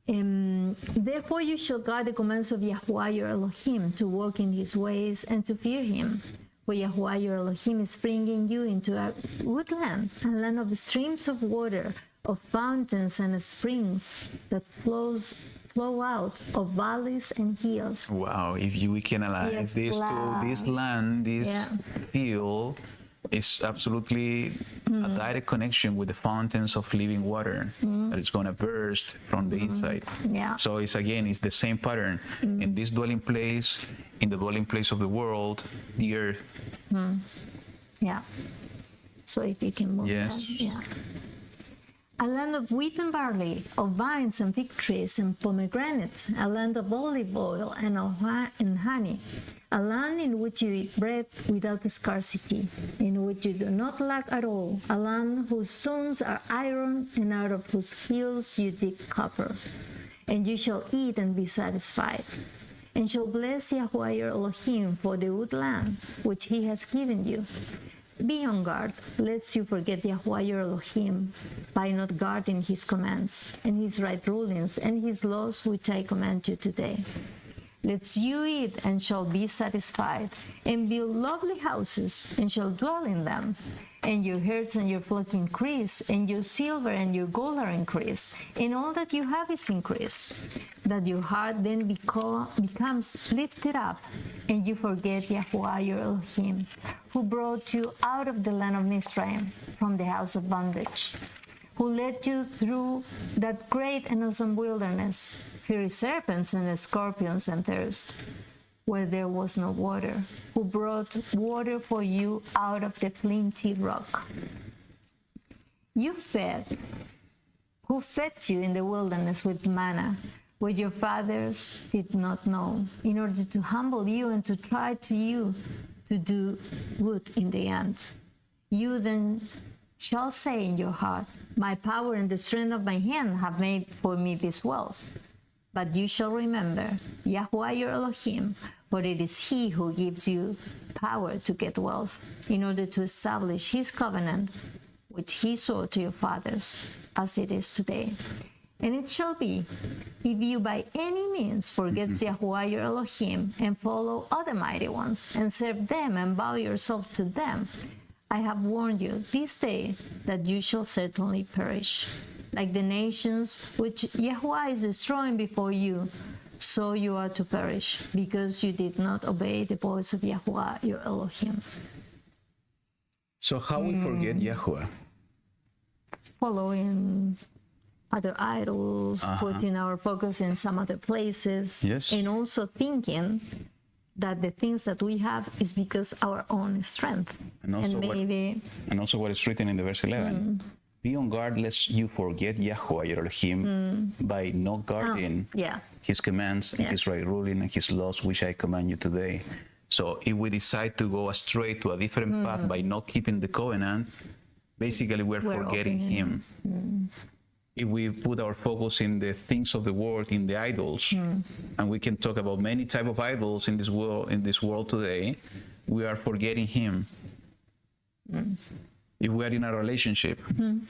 Therefore you shall guard the commands of YaHuWaH your Elohim, to walk in his ways and to fear him. For YaHuWaH your Elohim is bringing you into a good land, a land of streams of water, of fountains and of springs that flow out of valleys and hills. Wow, if we can analyze this land, this field is absolutely a direct connection with the fountains of living water that is going to burst from the inside. So it's the same pattern in this dwelling place, in the dwelling place of the world, the earth. So if you can move that. A land of wheat and barley, of vines and fig trees and pomegranates, a land of olive oil and honey, a land in which you eat bread without scarcity, in which you do not lack at all, a land whose stones are iron and out of whose hills you dig copper. And you shall eat and be satisfied, and shall bless YaHuWaH your Elohim for the good land which he has given you. Be on guard, lest you forget YaHuWaH your Elohim by not guarding his commands and his right rulings and his laws which I command you today. Lest you eat and shall be satisfied, and build lovely houses and shall dwell in them, and your herds and your flock increase, and your silver and your gold are increased, and all that you have is increased, that your heart then becomes lifted up, and you forget YaHuWaH your Elohim, who brought you out of the land of Mizraim, from the house of bondage, who led you through that great and awesome wilderness, fiery serpents and scorpions and thirst, where there was no water, who brought water for you out of the flinty rock. Who fed you in the wilderness with manna, which your fathers did not know, in order to humble you and to try you to do good in the end. You then shall say in your heart, my power and the strength of my hand have made for me this wealth. But you shall remember YaHuWaH your Elohim, for it is he who gives you power to get wealth, in order to establish his covenant, which he swore to your fathers, as it is today. And it shall be, if you by any means forget YaHuWaH your Elohim, and follow other mighty ones, and serve them, and bow yourself to them, I have warned you this day that you shall certainly perish. Like the nations which YaHuWaH is destroying before you, so you are to perish, because you did not obey the voice of YaHuWaH your Elohim. So how we forget YaHuWaH? Following other idols, putting our focus in some other places, and also thinking that the things that we have is because our own strength. And also what is written in the verse 11. Be on guard lest you forget YaHuWaH your Elohim by not guarding his commands and his right ruling and his laws which I command you today. So if we decide to go astray to a different path by not keeping the covenant, basically we're forgetting him. If we put our focus in the things of the world, in the idols, and we can talk about many types of idols in this world today, we are forgetting him. If we are in a relationship, and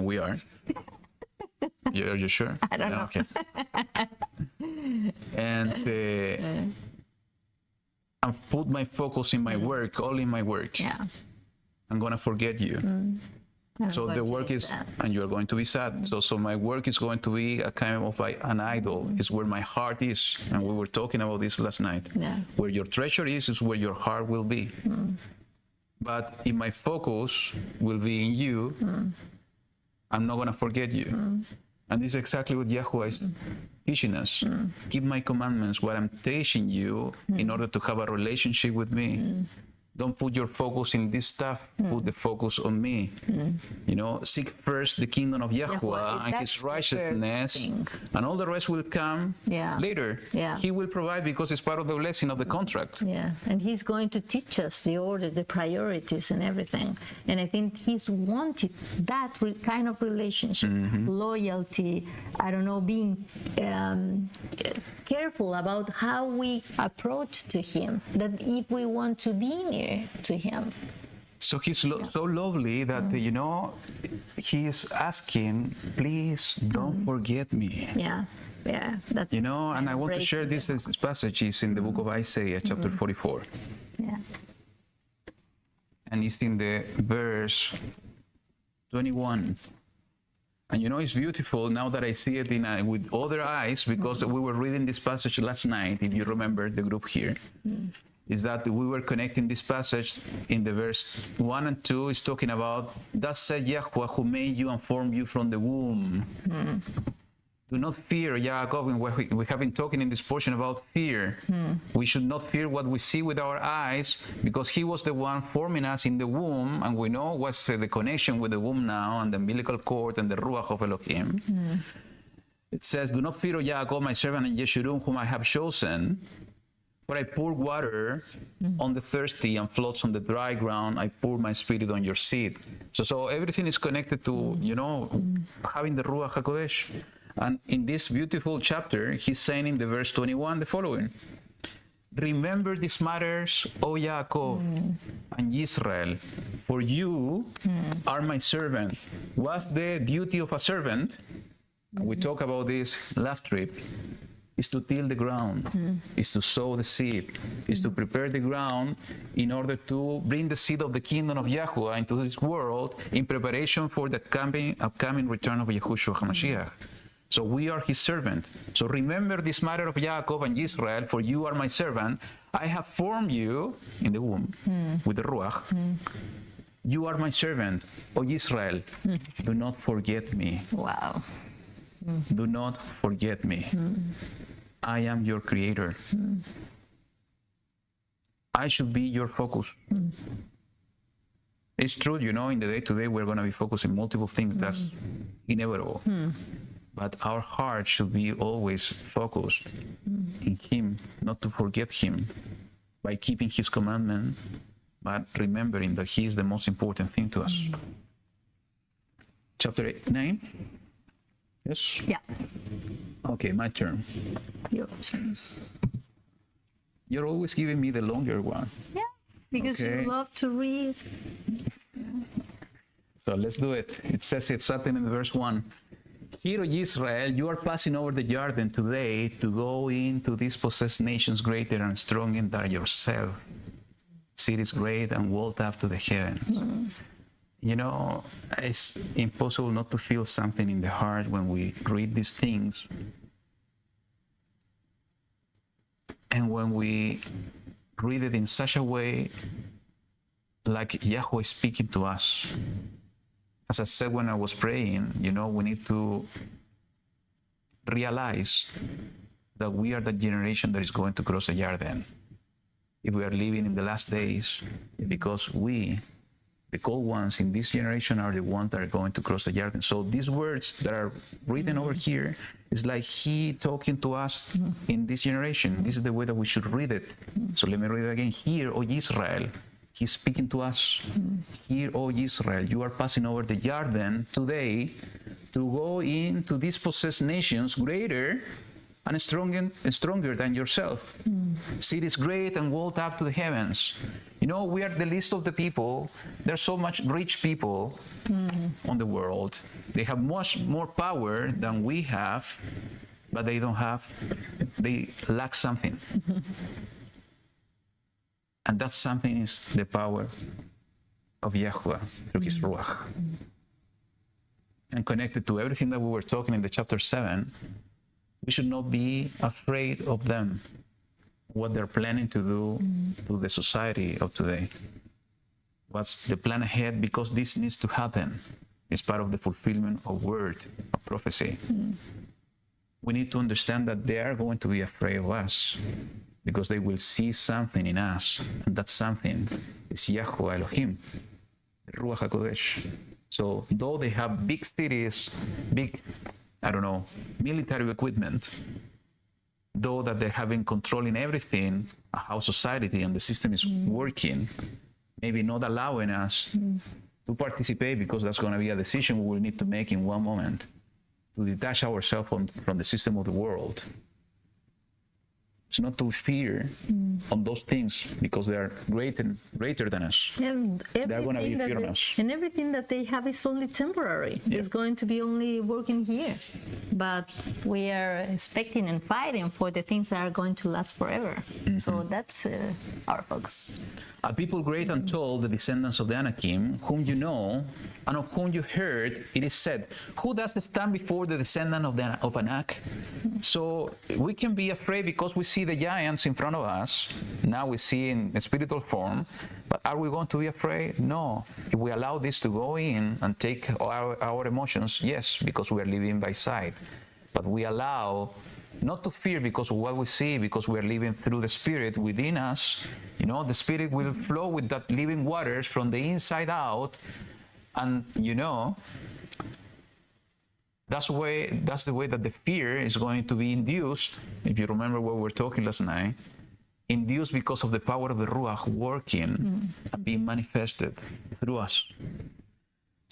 we are. Are you sure? I don't know. Okay. And I put my focus in my work, all in my work. I'm gonna forget you. So the work is, and you're going to be sad. So my work is going to be a kind of an idol. It's where my heart is, and we were talking about this last night. Where your treasure is where your heart will be. But if my focus will be in you, I'm not going to forget you. And this is exactly what YaHuWaH is teaching us. Keep my commandments, what I'm teaching you, in order to have a relationship with me. Don't put your focus in this stuff. Put the focus on me. You know, seek first the kingdom of YaHuWaH and his righteousness, and all the rest will come later. He will provide because it's part of the blessing of the contract. And he's going to teach us the order, the priorities, and everything. And I think he's wanted that kind of relationship, loyalty. I don't know, being careful about how we approach to him. That if we want to be near to him, So he's so lovely that, he is asking, please don't forget me. Yeah. That's And I want to share this passage is in the book of Isaiah, chapter 44. Yeah. And it's in the verse 21. And it's beautiful now that I see it with other eyes, because we were reading this passage last night, if you remember the group here, is that we were connecting this passage in the verse 1 and 2 is talking about, thus said YaHuWaH, who made you and formed you from the womb. Do not fear, Yaakov. We have been talking in this portion about fear. We should not fear what we see with our eyes, because he was the one forming us in the womb, and we know what's the connection with the womb now, and the umbilical cord, and the Ruach of Elohim. It says, do not fear, O Yaakov, my servant, and Yeshurun, whom I have chosen. For I pour water on the thirsty and floods on the dry ground. I pour my spirit on your seed. So everything is connected to, having the Ruach HaKodesh. And in this beautiful chapter, he's saying in the verse 21 the following: remember these matters, O Yaakov and Israel, for you are my servant. What's the duty of a servant? We talked about this last trip. Is to till the ground, is to sow the seed, is to prepare the ground in order to bring the seed of the kingdom of YaHuWaH into this world in preparation for the upcoming return of Yahushua HaMashiach. So we are his servant. So remember this matter of Yaakov and Israel, for you are my servant. I have formed you in the womb with the Ruach. You are my servant, O Israel. Do not forget me. Wow. Do not forget me. I am your creator. I should be your focus. It's true, in the day-to-day, we're going to be focusing multiple things. That's inevitable. But our heart should be always focused in him, not to forget him, by keeping his commandment, but remembering that he is the most important thing to us. Chapter 9? Yes? Yeah. Okay, my turn. Your turn. You're always giving me the longer one. Yeah, because Okay. you love to read. So let's do it. It says it's something in verse 1. Hear, O Israel, you are passing over the Jordan today to go into these possessed nations greater and stronger than yourself. Cities great and walled up to the heavens. It's impossible not to feel something in the heart when we read these things. And when we read it in such a way like YaHuWaH is speaking to us. As I said when I was praying, we need to realize that we are the generation that is going to cross the Jordan. If we are living in the last days, because we, the cold ones in this generation, are the ones that are going to cross the Jordan. So these words that are written over here is like he talking to us in this generation. This is the way that we should read it. So let me read it again. Hear, O Israel. He's speaking to us. Hear, O Israel, you are passing over the Jordan today to go into these possessed nations greater and stronger than yourself. Cities great and walled up to the heavens. We are the least of the people. There's so much rich people on the world. They have much more power than we have, but they lack something. And that something is the power of YaHuWaH through his Ruach. And connected to everything that we were talking in the chapter 7, we should not be afraid of them, what they're planning to do to the society of today. What's the plan ahead? Because this needs to happen. It's part of the fulfillment of word, of prophecy. We need to understand that they are going to be afraid of us, because they will see something in us, and that something is YaHuWaH Elohim, the Ruach HaKodesh. So though they have big cities, big, military equipment, though that they have been controlling everything, how society and the system is working, maybe not allowing us to participate, because that's going to be a decision we will need to make in one moment, to detach ourselves from the system of the world. It's not to fear on those things because they are greater than us. And They're going to be fearing us. and everything that they have is only temporary. Yeah. It's going to be only working here. But we are expecting and fighting for the things that are going to last forever. So that's our focus. A people great and tall, the descendants of the Anakim, whom you know, and of whom you heard, it is said, who does stand before the descendant of Anak? So we can be afraid because we see the giants in front of us. Now we see in spiritual form. But are we going to be afraid? No. If we allow this to go in and take our emotions, yes, because we are living by sight. But we allow not to fear because of what we see, because we are living through the Spirit within us. You know, the Spirit will flow with that living waters from the inside out. And, you know, that's the way that the fear is going to be induced. If you remember what we were talking last night, induced because of the power of the Ruach working and being manifested through us.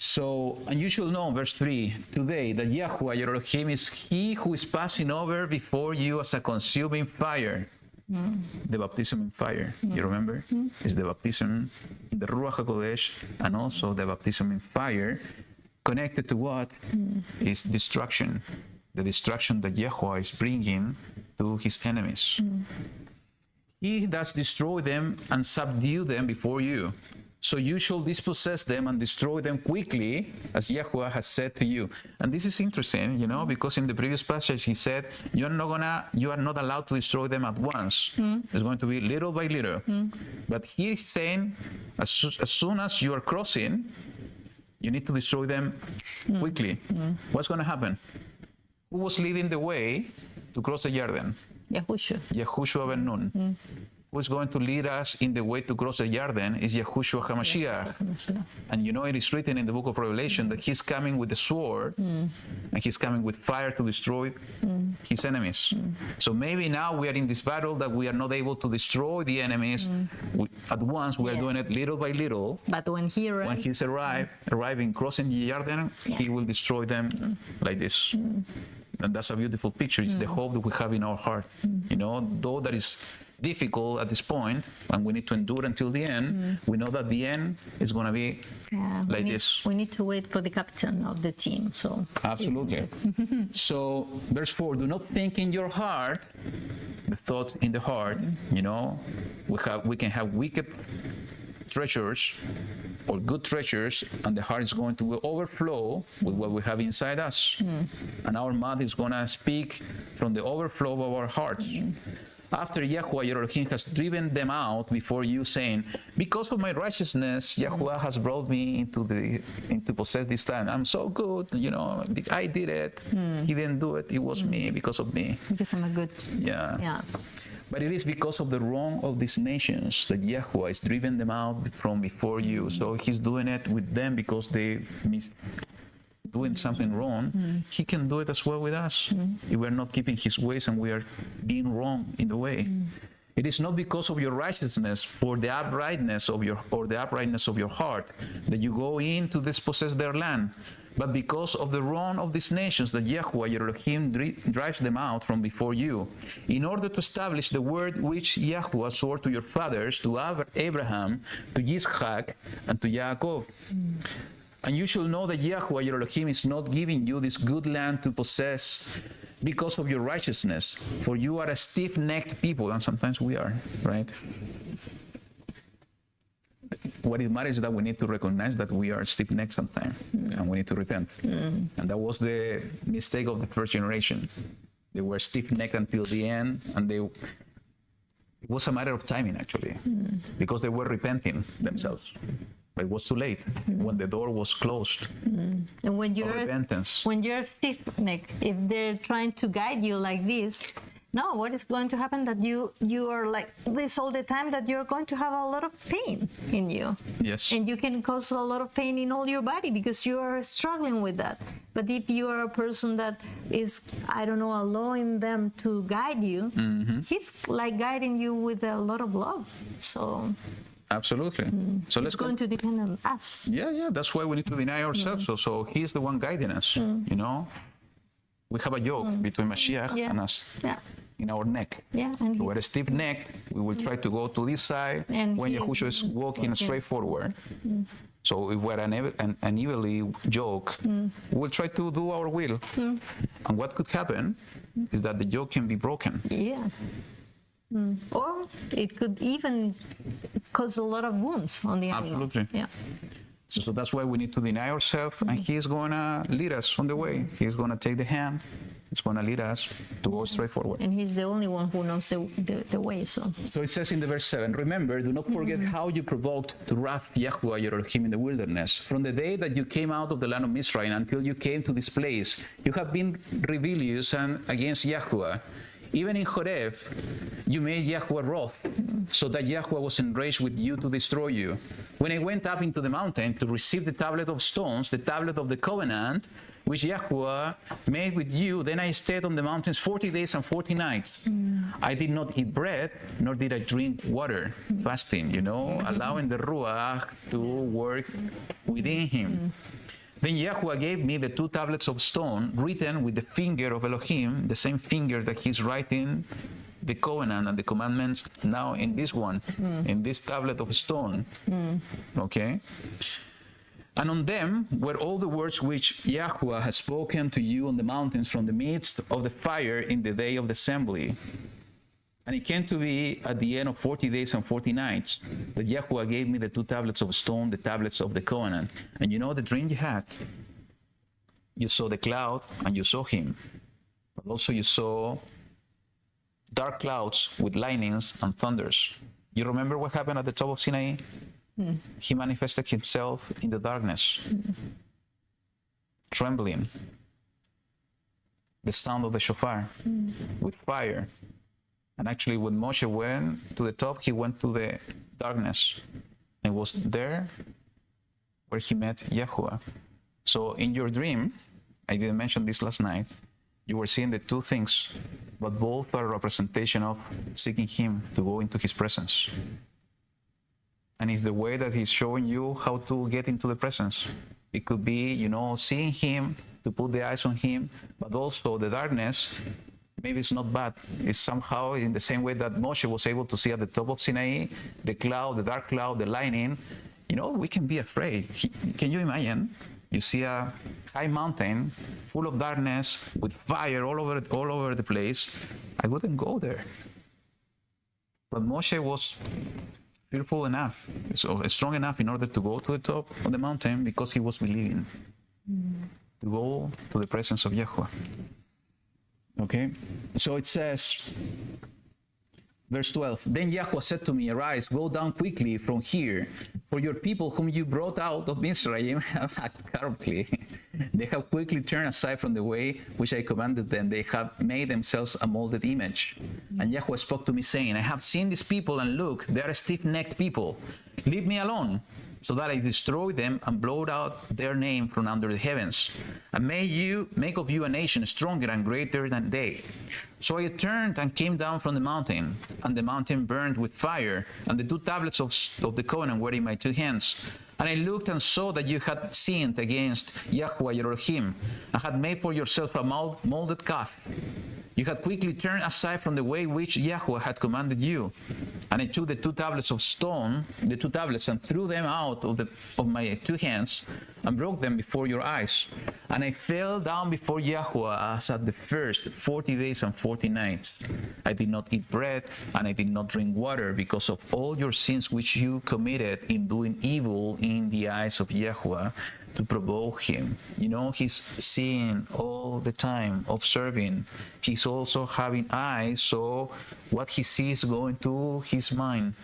So, and you should know, verse 3, today that YaHuWaH, your Elohim, is He who is passing over before you as a consuming fire. The baptism in fire, you remember? It's the baptism in the Ruach HaKodesh and also the baptism in fire. Connected to what? Is destruction. The destruction that YaHuWaH is bringing to His enemies. He does destroy them and subdue them before you. So you shall dispossess them and destroy them quickly, as YaHuWaH has said to you. And this is interesting, you know, because in the previous passage he said, you are not allowed to destroy them at once. It's going to be little by little. But he is saying, as soon as you are crossing, you need to destroy them quickly. What's going to happen? Who was leading the way to cross the Jordan? Yahushua ben Nun. Who is going to lead us in the way to cross the Jordan is Yahushua HaMashiach. And you know it is written in the book of Revelation that He's coming with the sword and He's coming with fire to destroy His enemies. So maybe now we are in this battle that we are not able to destroy the enemies at once. We are doing it little by little. But when He arrives, when He's arriving, crossing the Jordan, He will destroy them like this. And that's a beautiful picture. It's the hope that we have in our heart. You know, though that is difficult at this point, and we need to endure until the end, we know that the end is going to be like this. We need to wait for the captain of the team. So absolutely. So verse 4, do not think in your heart, the thought in the heart, you know, we can have wicked treasures or good treasures, and the heart is going to overflow with what we have inside us. And our mouth is going to speak from the overflow of our heart. After YaHuWaH, your Elohim, has driven them out before you, saying, because of my righteousness, YaHuWaH has brought me into possess this land. I'm so good, you know, I did it. He didn't do it. It was me, because of me. Because I'm a good. Yeah. But it is because of the wrong of these nations that YaHuWaH is driven them out from before you. So He's doing it with them because they doing something wrong. He can do it as well with us. If we're not keeping His ways and we are being wrong in the way. It is not because of your righteousness for the uprightness of your heart that you go in to dispossess their land, but because of the wrong of these nations that YaHuWaH, your Elohim, drives them out from before you, in order to establish the word which YaHuWaH swore to your fathers, to Abraham, to Yitzchak, and to Yaakov. And you shall know that YaHuWaH, your Elohim, is not giving you this good land to possess because of your righteousness, for you are a stiff-necked people, and sometimes we are, right? What it matters is that we need to recognize that we are stiff-necked sometimes, and we need to repent. And that was the mistake of the first generation. They were stiff-necked until the end, and it was a matter of timing, actually, because they were repenting themselves. But it was too late when the door was closed. And when you're stiff-necked, if they're trying to guide you like this, no, what is going to happen that you are like this all the time, that you're going to have a lot of pain in you. Yes. And you can cause a lot of pain in all your body because you are struggling with that. But if you are a person that is, allowing them to guide you, He's like guiding you with a lot of love. So absolutely. So it's going to depend on us. Yeah. That's why we need to deny ourselves. So He's the one guiding us. You know, we have a yoke between Mashiach and us. Yeah. in our neck. Yeah, and So we're stiff-necked. We will try to go to this side And when he- Yahushua is walking straight forward. So if we're an evilly yoke, we'll try to do our will. And what could happen is that the yoke can be broken. Yeah. Or it could even cause a lot of wounds on the animal. Absolutely. Yeah. So that's why we need to deny ourselves, and He is going to lead us on the way. He's going to take the hand. He's going to lead us to go straight forward. And he's the only one who knows the way. So So it says in the verse 7, remember, do not forget how you provoked to wrath YaHuWaH your Elohim in the wilderness. From the day that you came out of the land of Mizraim until you came to this place, you have been rebellious and against YaHuWaH. Even in Horeb, you made YaHuWaH wroth, so that YaHuWaH was enraged with you to destroy you. When I went up into the mountain to receive the tablet of stones, the tablet of the covenant, which YaHuWaH made with you, then I stayed on the mountains 40 days and 40 nights. I did not eat bread, nor did I drink water, fasting, allowing the Ruach to work within him. Then YaHuWaH gave me the 2 tablets of stone written with the finger of Elohim, the same finger that he's writing the covenant and the commandments now in this one, in this tablet of stone. Okay? And on them were all the words which YaHuWaH has spoken to you on the mountains from the midst of the fire in the day of the assembly. And it came to be at the end of 40 days and 40 nights that YaHuWaH gave me the 2 tablets of stone, the tablets of the covenant. And you know the dream you had? You saw the cloud and you saw him. But also you saw dark clouds with lightnings and thunders. You remember what happened at the top of Sinai? He manifested himself in the darkness, trembling, the sound of the shofar, with fire. And actually, when Moshe went to the top, he went to the darkness and was there where he met YaHuWaH. So in your dream, I didn't mention this last night, you were seeing the 2 things, but both are a representation of seeking him to go into his presence. And it's the way that he's showing you how to get into the presence. It could be, seeing him, to put the eyes on him, but also the darkness. Maybe it's not bad. It's somehow in the same way that Moshe was able to see at the top of Sinai, the cloud, the dark cloud, the lightning. We can be afraid. Can you imagine? You see a high mountain full of darkness with fire all over the place. I wouldn't go there. But Moshe was fearful enough, so strong enough in order to go to the top of the mountain because he was believing to go to the presence of YaHuWaH. Okay, so it says, verse 12, then YaHuWaH said to me, arise, go down quickly from here, for your people whom you brought out of Mizraim have acted corruptly. They have quickly turned aside from the way which I commanded them. They have made themselves a molded image. And YaHuWaH spoke to me, saying, I have seen these people, and look, they are stiff-necked people. Leave me alone, so that I destroy them and blot out their name from under the heavens. And may you make of you a nation stronger and greater than they. So I turned and came down from the mountain, and the mountain burned with fire, and the 2 tablets of the covenant were in my 2 hands. And I looked and saw that you had sinned against YaHuWaH your Elohim, and had made for yourself a molded calf. You had quickly turned aside from the way which YaHuWaH had commanded you. And I took the 2 tablets of stone, the 2 tablets, and threw them out of my 2 hands, and broke them before your eyes. And I fell down before YaHuWaH as at the first 40 days and 40 nights. I did not eat bread, and I did not drink water, because of all your sins which you committed in doing evil in the eyes of YaHuWaH, to provoke him. He's seeing all the time, observing. He's also having eyes, so what he sees going to his mind.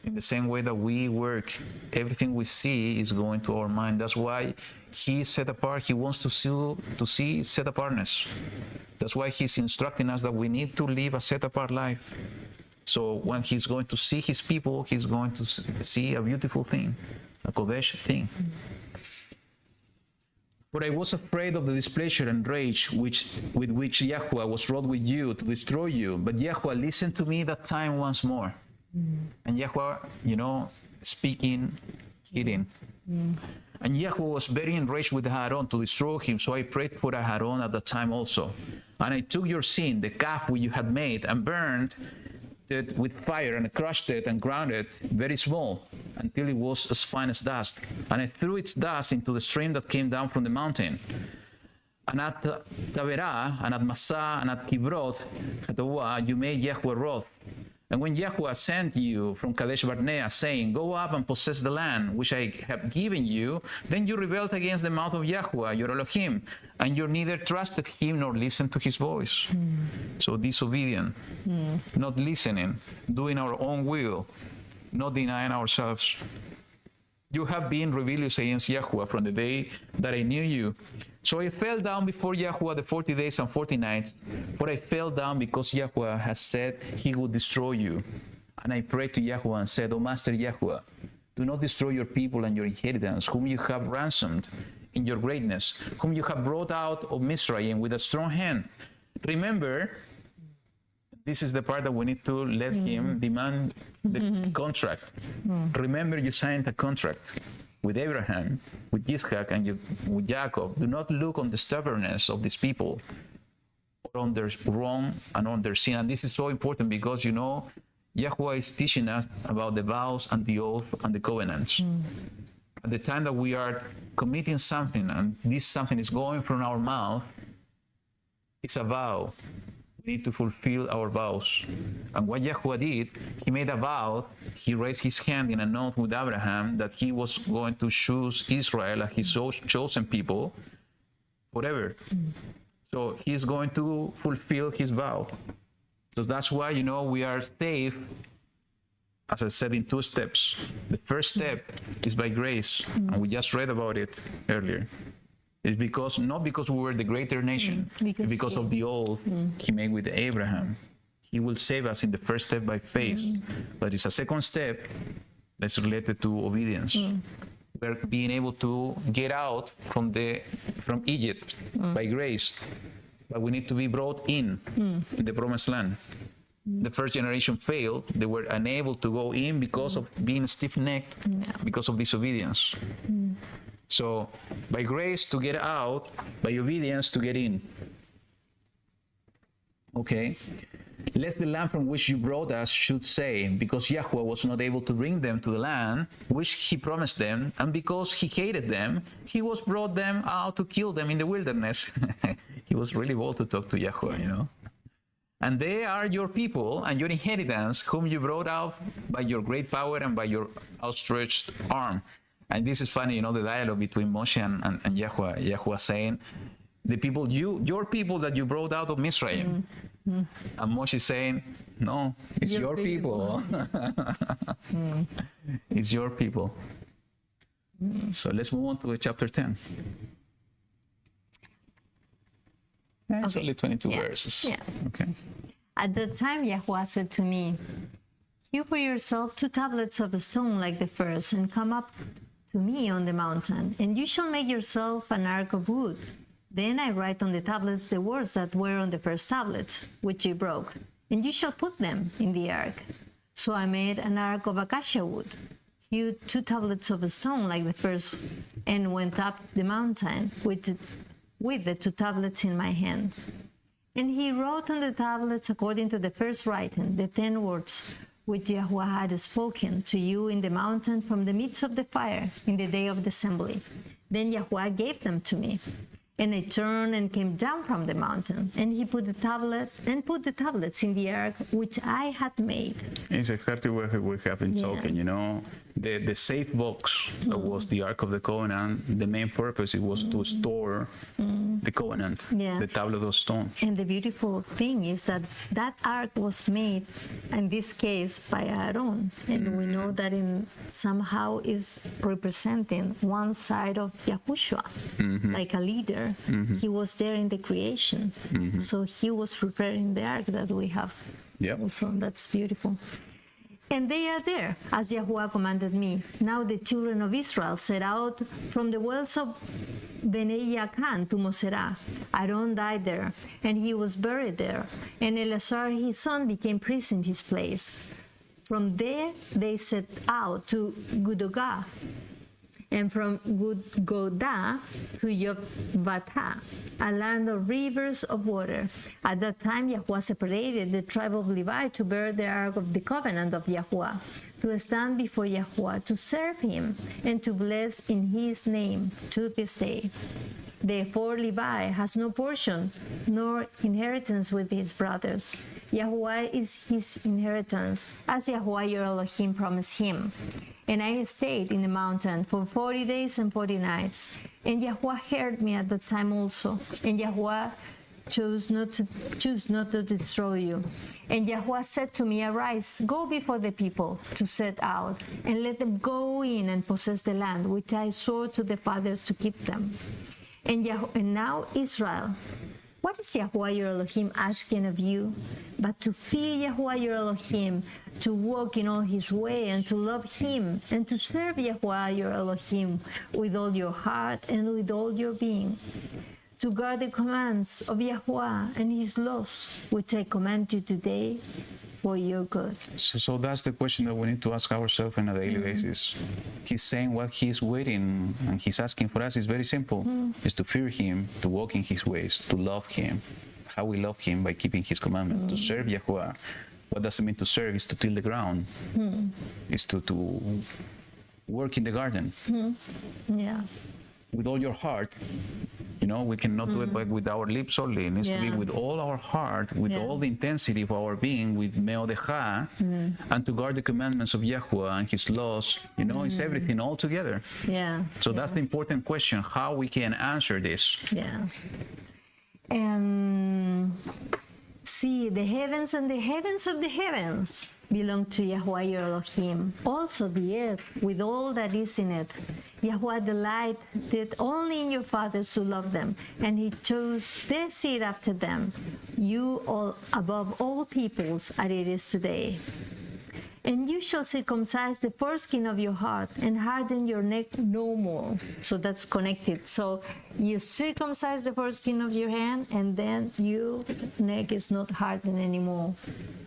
In the same way that we work, everything we see is going to our mind. That's why he's set apart. He wants to see set apartness. That's why he's instructing us that we need to live a set apart life. So when he's going to see his people, he's going to see a beautiful thing, a Kodesh thing. For I was afraid of the displeasure and rage with which YaHuWaH was wroth with you to destroy you. But YaHuWaH listened to me that time once more. And YaHuWaH, speaking, hearing. And And YaHuWaH was very enraged with Aaron to destroy him, so I prayed for Aaron at that time also. And I took your sin, the calf which you had made, and burned it with fire, and crushed it and ground it very small, until it was as fine as dust. And I threw its dust into the stream that came down from the mountain. And at Taberah, and at Massah, and at Kibroth Hattaavah, you made YaHuWaH wroth. And when YaHuWaH sent you from Kadesh Barnea, saying, go up and possess the land which I have given you, then you rebelled against the mouth of YaHuWaH, your Elohim, and you neither trusted him nor listened to his voice. So disobedient, not listening, doing our own will, not denying ourselves. You have been rebellious against YaHuWaH from the day that I knew you. So I fell down before YaHuWaH the 40 days and 40 nights, for I fell down because YaHuWaH has said he would destroy you. And I prayed to YaHuWaH and said, O Master YaHuWaH, do not destroy your people and your inheritance, whom you have ransomed in your greatness, whom you have brought out of Mizraim with a strong hand. Remember, this is the part that we need to let him demand the contract. Remember, you signed a contract with Abraham, with Yitzchak, and with Jacob. Do not look on the stubbornness of these people, or on their wrong and on their sin. And this is so important because, you know, YaHuWaH is teaching us about the vows and the oath and the covenants. At the time that we are committing something, and this something is going from our mouth, it's a vow. We need to fulfill our vows. And what YaHuWaH did, he made a vow. He raised his hand in an oath with Abraham that he was going to choose Israel as his chosen people forever. So he's going to fulfill his vow. So that's why, you know, we are saved, as I said, in 2 steps. The first step is by grace, and we just read about it earlier. It's because, not because we were the greater nation, because of the oath he made with Abraham. He will save us in the first step by faith. But it's a second step that's related to obedience. We're being able to get out from Egypt by grace. But we need to be brought in the promised land. The first generation failed. They were unable to go in because of being stiff-necked, because of disobedience. So, by grace to get out, by obedience to get in. Okay. Lest the land from which you brought us should say, because YaHuWaH was not able to bring them to the land which he promised them, and because he hated them, he was brought them out to kill them in the wilderness. He was really bold to talk to YaHuWaH, you know. And they are your people and your inheritance, whom you brought out by your great power and by your outstretched arm. And this is funny, you know, the dialogue between Moshe and YaHuWaH. YaHuWaH saying, the people, your people that you brought out of Mizraim. And Moshe saying, no, it's your people. It's your people. So let's move on to chapter 10. It's only 22 verses. Okay. At that time, YaHuWaH said to me, hew for yourself 2 tablets of stone like the first, and come up to me on the mountain, and you shall make yourself an ark of wood. Then I write on the tablets the words that were on the first tablets, which you broke, and you shall put them in the ark. So I made an ark of acacia wood, hewed 2 tablets of stone like the first, and went up the mountain with the 2 tablets in my hand. And he wrote on the tablets, according to the first writing, the 10 words which YaHuWaH had spoken to you in the mountain from the midst of the fire in the day of the assembly. Then YaHuWaH gave them to me. And I turned and came down from the mountain, and he put the tablets in the ark which I had made. It's exactly what we have been talking, you know. The safe box that was the Ark of the Covenant, the main purpose, it was to store the covenant, the tablet of stone. And the beautiful thing is that that ark was made, in this case, by Aaron. And we know that somehow is representing one side of Yahushua, like a leader. He was there in the creation. So he was preparing the ark that we have. Also, that's beautiful. And they are there, as YaHuWaH commanded me. Now the children of Israel set out from the wells of Bnei Yakan to Moserah. Aaron died there, and he was buried there. And Eleazar, his son, became priest in his place. From there, they set out to Gudogah. and from Godah to Yotbatah, a land of rivers of water. At that time, YaHuWaH separated the tribe of Levi to bear the ark of the covenant of YaHuWaH, to stand before YaHuWaH, to serve him, and to bless in his name to this day. Therefore, Levi has no portion nor inheritance with his brothers. YaHuWaH is his inheritance, as YaHuWaH your Elohim promised him. And I stayed in the mountain for 40 days and 40 nights. And YaHuWaH heard me at that time also. And YaHuWaH chose not to destroy you. And YaHuWaH said to me, Arise, go before the people to set out, and let them go in and possess the land which I swore to the fathers to give them. And now, Israel, what is YaHuWaH your Elohim asking of you? But to fear YaHuWaH your Elohim, to walk in all his way, and to love him, and to serve YaHuWaH your Elohim with all your heart and with all your being. To guard the commands of YaHuWaH and his laws, which I command you today, for your good. So that's the question that we need to ask ourselves on a daily basis. He's saying what he's waiting and he's asking for us is very simple. Is to fear him, to walk in his ways, to love him. How we love him? By keeping his commandment, to serve YaHuWaH. What does it mean to serve? Is to till the ground. Is to work in the garden. Yeah. With all your heart. You know, we cannot do it with our lips only. It needs to be with all our heart, with all the intensity of our being, with meodecha, and to guard the commandments of YaHuWaH and his laws. You know, it's everything all together. Yeah. So that's the important question, how we can answer this. Yeah. And see, the heavens and the heavens of the heavens belong to YaHuWaH your Elohim. Also the earth with all that is in it. YaHuWaH delighted only in your fathers to love them, and he chose their seed after them, you all above all peoples, as it is today. And you shall circumcise the foreskin of your heart and harden your neck no more. So that's connected. So you circumcise the foreskin of your hand, and then your neck is not hardened anymore.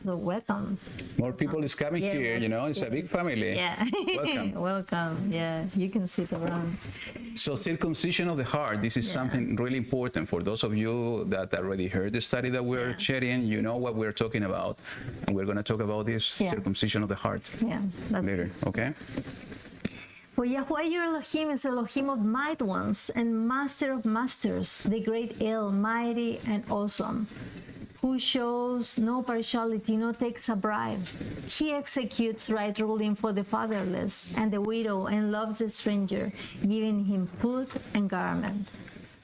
So welcome. More people is coming here, you know, it's a big family. Yeah. Welcome. Welcome. Yeah, you can sit around. So circumcision of the heart, this is something really important for those of you that already heard the study that we're sharing. You know what we're talking about, and we're going to talk about this circumcision of the heart later. Okay. For YaHuWaH your Elohim is Elohim of might ones and master of masters, the great El, mighty and awesome, who shows no partiality, nor takes a bribe. He executes right ruling for the fatherless and the widow, and loves the stranger, giving him food and garment.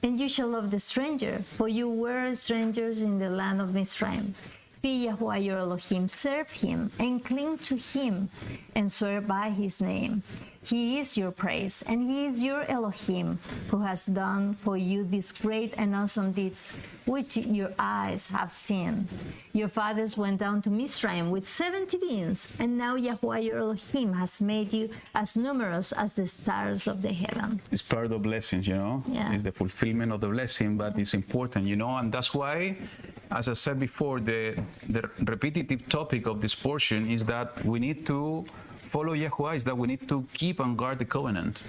And you shall love the stranger, for you were strangers in the land of Mizraim. Fear YaHuWaH your Elohim, serve him, and cling to him, and swear by his name. He is your praise, and he is your Elohim, who has done for you these great and awesome deeds, which your eyes have seen. Your fathers went down to Mizraim with 70 beings, and now YaHuWaH your Elohim has made you as numerous as the stars of the heaven. It's part of the blessings, you know. It's the fulfillment of the blessing, but it's important, you know, and that's why, as I said before, the repetitive topic of this portion is that we need to follow YaHuWaH, is that we need to keep and guard the covenant.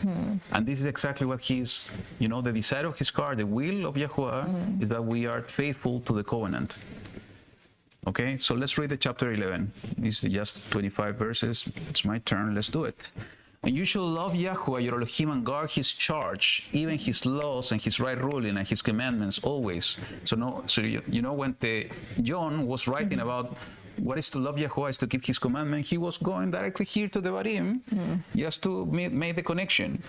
And this is exactly what he's, you know, the desire of his heart, the will of YaHuWaH is that we are faithful to the covenant. Okay, so let's read the chapter 11. It's just 25 verses. It's my turn. Let's do it. And you shall love YaHuWaH your Elohim and guard his charge, even his laws and his right ruling and his commandments always. So you know, when John was writing about what is to love YaHuWaH is to keep his commandment, he was going directly here to the Barim just to make the connection.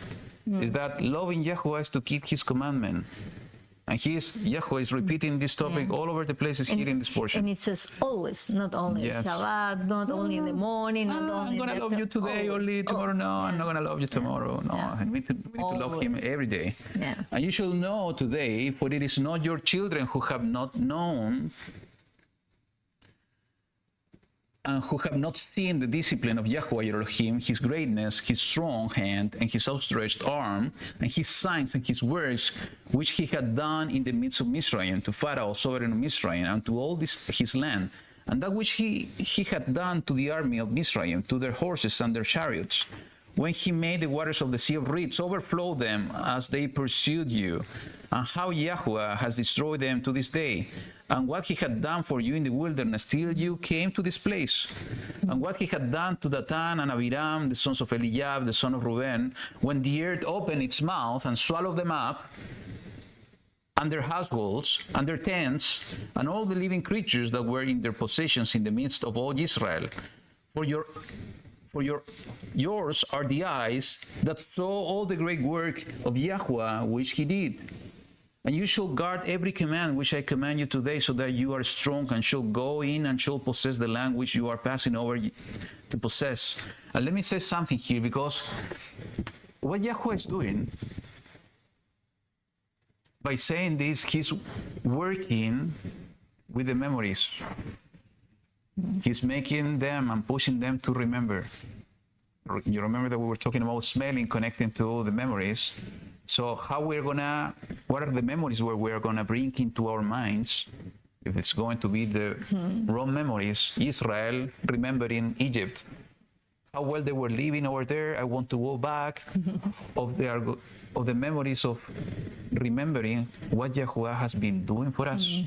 Is that loving YaHuWaH is to keep his commandment. And YaHuWaH is repeating this topic all over the places here in this portion. And it says always, not only Shabbat, not only in the morning, not only I'm going to love you today, only tomorrow. No, I'm not going to love you tomorrow. No, we need to love him every day. And you shall know today, for it is not your children who have not known and who have not seen the discipline of YaHuWaH your Elohim, his greatness, his strong hand, and his outstretched arm, and his signs and his works, which he had done in the midst of Mizraim, to Pharaoh, sovereign of Mizraim, and to all his land, and that which he had done to the army of Mizraim, to their horses and their chariots, when he made the waters of the Sea of Reeds overflow them as they pursued you, and how YaHuWaH has destroyed them to this day, and what he had done for you in the wilderness till you came to this place, and what he had done to Datan and Abiram, the sons of Eliab, the son of Reuben, when the earth opened its mouth and swallowed them up, and their households, and their tents, and all the living creatures that were in their possessions in the midst of all Israel. Yours are the eyes that saw all the great work of YaHuWaH which he did. And you shall guard every command which I command you today, so that you are strong and shall go in and shall possess the land which you are passing over to possess. And let me say something here, because what YaHuWaH is doing, by saying this, he's working with the memories. He's making them and pushing them to remember. You remember that we were talking about smelling, connecting to the memories. So what are the memories where we're gonna bring into our minds? If it's going to be the wrong memories, Israel remembering Egypt, how well they were living over there. I want to go back of the memories of remembering what YaHuWaH has been doing for us.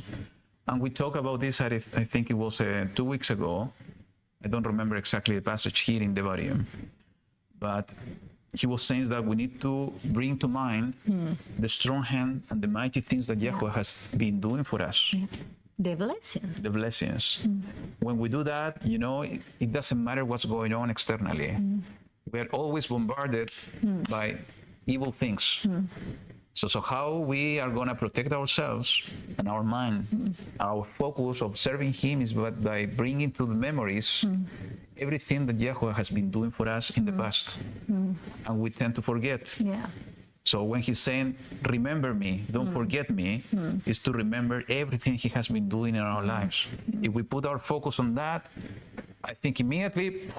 And we talked about this, I think it was 2 weeks ago. I don't remember exactly the passage here in the volume. But he was saying that we need to bring to mind the strong hand and the mighty things that YaHuWaH has been doing for us. Yeah. The blessings. The blessings. When we do that, it doesn't matter what's going on externally. We are always bombarded by evil things. So how we are going to protect ourselves and our mind, our focus of serving him is by bringing to the memories everything that YaHuWaH has been doing for us in the past. And we tend to forget. Yeah. So when he's saying, remember me, don't forget me, is to remember everything he has been doing in our lives. If we put our focus on that, I think immediately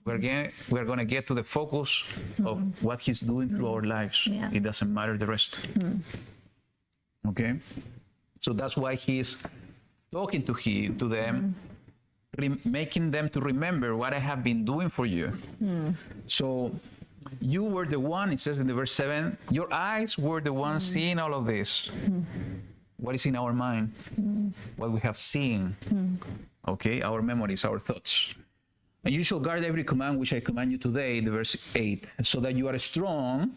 we're going to get to the focus of what he's doing through our lives. Yeah. It doesn't matter the rest. Okay? So that's why he's talking to them, making them to remember what I have been doing for you. So you were the one, it says in the verse 7, your eyes were the ones seeing all of this. What is in our mind? What we have seen. Okay? Our memories, our thoughts. And you shall guard every command which I command you today, the verse 8, so that you are strong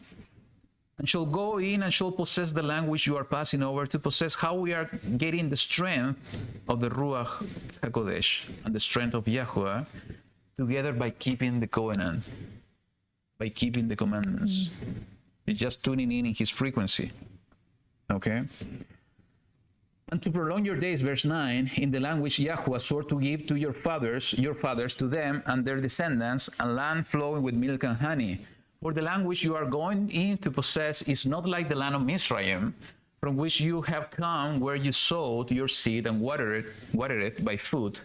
and shall go in and shall possess the land which you are passing over to possess. How we are getting the strength of the Ruach HaKodesh and the strength of YaHuWaH together by keeping the covenant, by keeping the commandments. It's just tuning in his frequency. Okay? And to prolong your days, verse 9, in the land which YaHuWaH swore to give to your fathers, to them and their descendants, a land flowing with milk and honey. For the land which you are going in to possess is not like the land of Mizraim, from which you have come, where you sowed your seed and watered it by foot,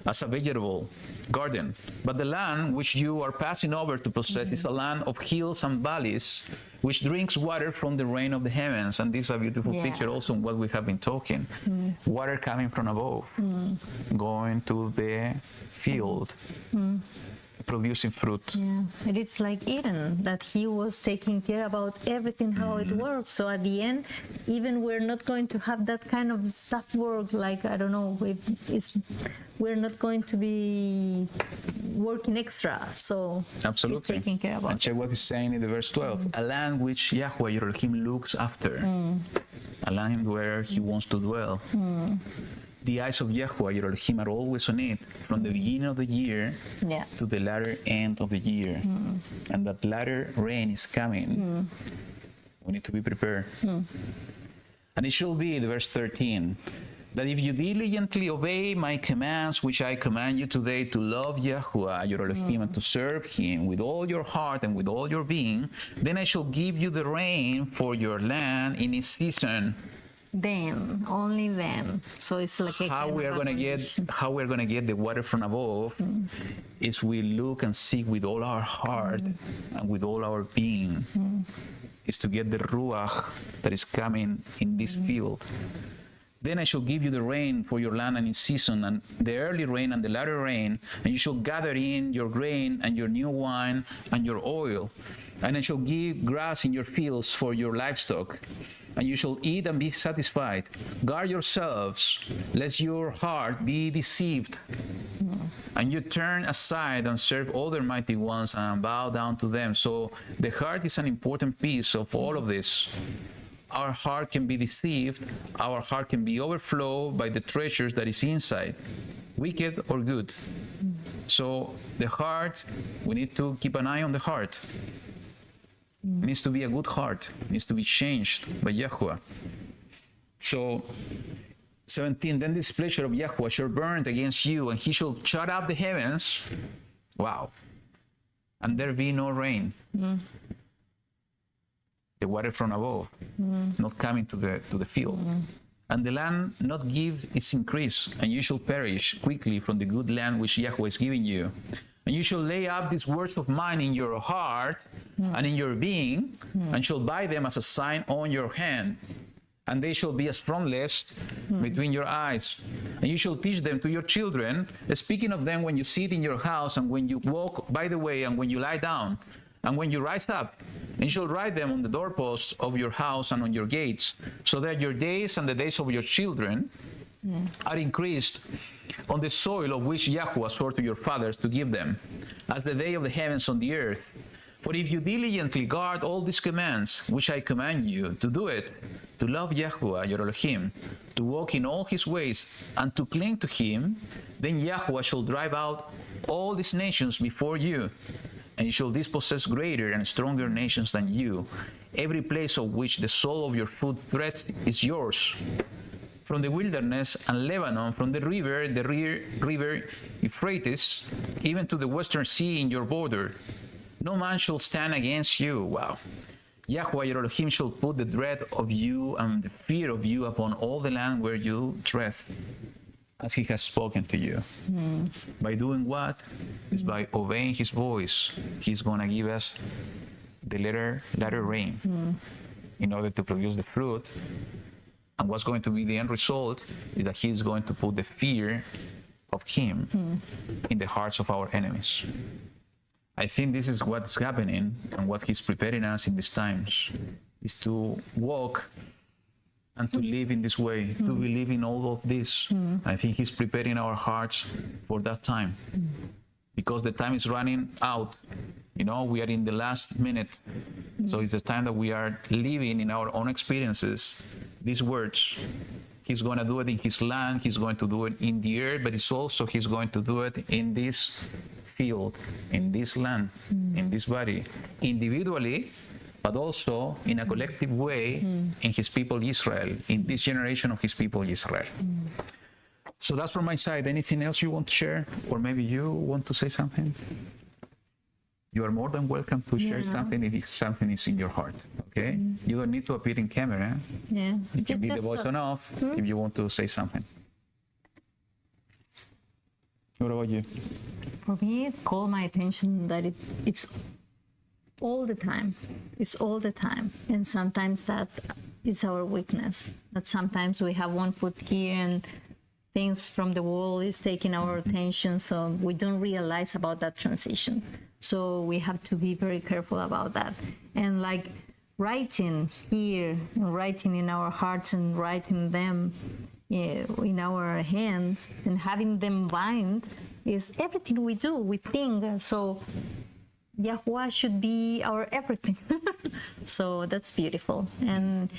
as a vegetable garden. But the land which you are passing over to possess is a land of hills and valleys, which drinks water from the rain of the heavens. And this is a beautiful picture also of what we have been talking. Water coming from above, going to the field, producing fruit. Yeah, and it's like Eden, that he was taking care about everything, how it works. So at the end, even we're not going to have that kind of stuff work, like, I don't know, we're not going to be working extra. So Absolutely. he's taking care about and check what he's saying in the verse 12. A land which YaHuWaH, your Elohim, looks after. A land where he wants to dwell. The eyes of YaHuWaH, your Elohim, are always on it, from the beginning of the year to the latter end of the year. And that latter rain is coming. We need to be prepared. And it shall be, the verse 13, that if you diligently obey my commands, which I command you today, to love YaHuWaH, your Elohim, and to serve him with all your heart and with all your being, then I shall give you the rain for your land in its season. Then, only then. So it's like how we're going to get the water from above is we look and seek with all our heart and with all our being, is to get the Ruach that is coming in this field. Then I shall give you the rain for your land and its season, and the early rain and the latter rain, and you shall gather in your grain and your new wine and your oil. And I shall give grass in your fields for your livestock, and you shall eat and be satisfied. Guard yourselves, lest your heart be deceived, and you turn aside and serve other mighty ones and bow down to them. So the heart is an important piece of all of this. Our heart can be deceived. Our heart can be overflowed by the treasures that is inside, wicked or good. So the heart, we need to keep an eye on the heart. It needs to be a good heart. It needs to be changed by YaHuWaH. So 17, then this pleasure of YaHuWaH shall burn against you, and he shall shut up the heavens. Wow. And there be no rain. The water from above, not coming to the field. And the land not give its increase, and you shall perish quickly from the good land which YaHuWaH is giving you. And you shall lay up these words of mine in your heart and in your being, and shall bind them as a sign on your hand. And they shall be as frontlets between your eyes. And you shall teach them to your children, speaking of them when you sit in your house, and when you walk by the way, and when you lie down, and when you rise up. And you shall write them on the doorposts of your house and on your gates, so that your days and the days of your children are increased on the soil of which YaHuWaH swore to your fathers to give them, as the day of the heavens on the earth. For if you diligently guard all these commands, which I command you to do it, to love YaHuWaH your Elohim, to walk in all his ways, and to cling to him, then YaHuWaH shall drive out all these nations before you, and you shall dispossess greater and stronger nations than you, every place of which the sole of your foot tread is yours. From the wilderness and Lebanon, from the river Euphrates, even to the western sea in your border. No man shall stand against you. Wow. YaHuWaH your Elohim shall put the dread of you and the fear of you upon all the land where you tread, as he has spoken to you. By doing what? Is by obeying his voice. He's going to give us the latter rain in order to produce the fruit. And what's going to be the end result is that he's going to put the fear of him in the hearts of our enemies. I think this is what's happening, and what he's preparing us in these times is to walk and to live in this way, to believe in all of this. I think he's preparing our hearts for that time, because the time is running out. You know, we are in the last minute. So it's the time that we are living in our own experiences these words. He's going to do it in his land, he's going to do it in the earth, but it's also he's going to do it in this field, in this land, in this body, individually, but also in a collective way in his people Israel, in this generation of his people Israel. So that's from my side. Anything else you want to share? Or maybe you want to say something? You are more than welcome to share something if something is in your heart, okay? You don't need to appear in camera. Yeah. You can be the voice on off if you want to say something. What about you? For me, it called my attention that it's all the time. It's all the time. And sometimes that is our weakness. That sometimes we have one foot here and things from the world is taking our attention, so we don't realize about that transition. So we have to be very careful about that. And like writing here, writing in our hearts and writing them in our hands and having them bind is everything we do, we think. So YaHuWaH should be our everything. So that's beautiful. And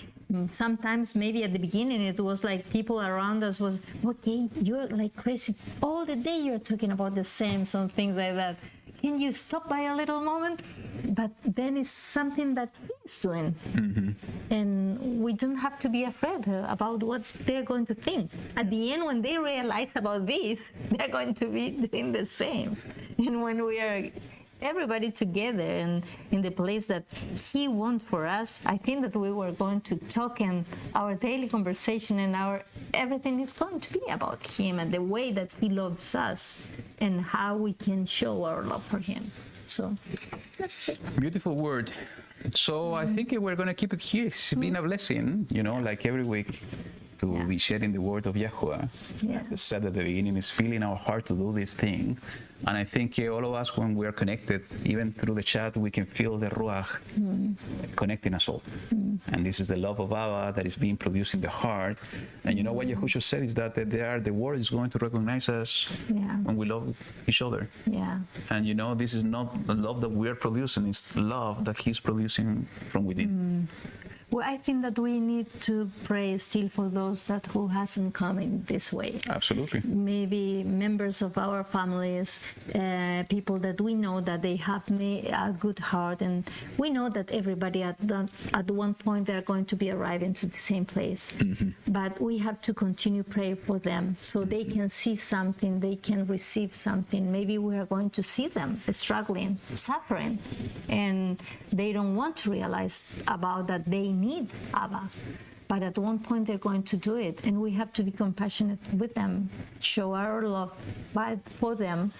sometimes maybe at the beginning it was like people around us was, okay, you're like crazy. All the day you're talking about the same, some things like that. Can you stop by a little moment? But then it's something that he's doing. And we don't have to be afraid about what they're going to think. At the end, when they realize about this, they're going to be doing the same. And when we are everybody together and in the place that he wants for us, I think that we were going to talk, and our daily conversation and our everything is going to be about him and the way that he loves us and how we can show our love for him. So that's it. Beautiful word. So I think we're going to keep it here. It's been a blessing, you know, like every week. to Yeah. be sharing the word of YaHuWaH. Yeah. As I said at the beginning, is filling our heart to do this thing. And I think all of us, when we are connected, even through the chat, we can feel the Ruach connecting us all. And this is the love of Abba that is being produced in the heart. And you know what Yahushua said is that the world is going to recognize us Yeah. when we love each other. Yeah. And you know, this is not the love that we are producing, it's love that He's producing from within. Well, I think that we need to pray still for those that who hasn't come in this way. Absolutely. Maybe members of our families, people that we know that they have a good heart, and we know that everybody at one point they're going to be arriving to the same place. But we have to continue praying for them so they can see something, they can receive something. Maybe we are going to see them struggling, suffering, and they don't want to realize about that they need Abba. But at one point they're going to do it, and we have to be compassionate with them, show our love for them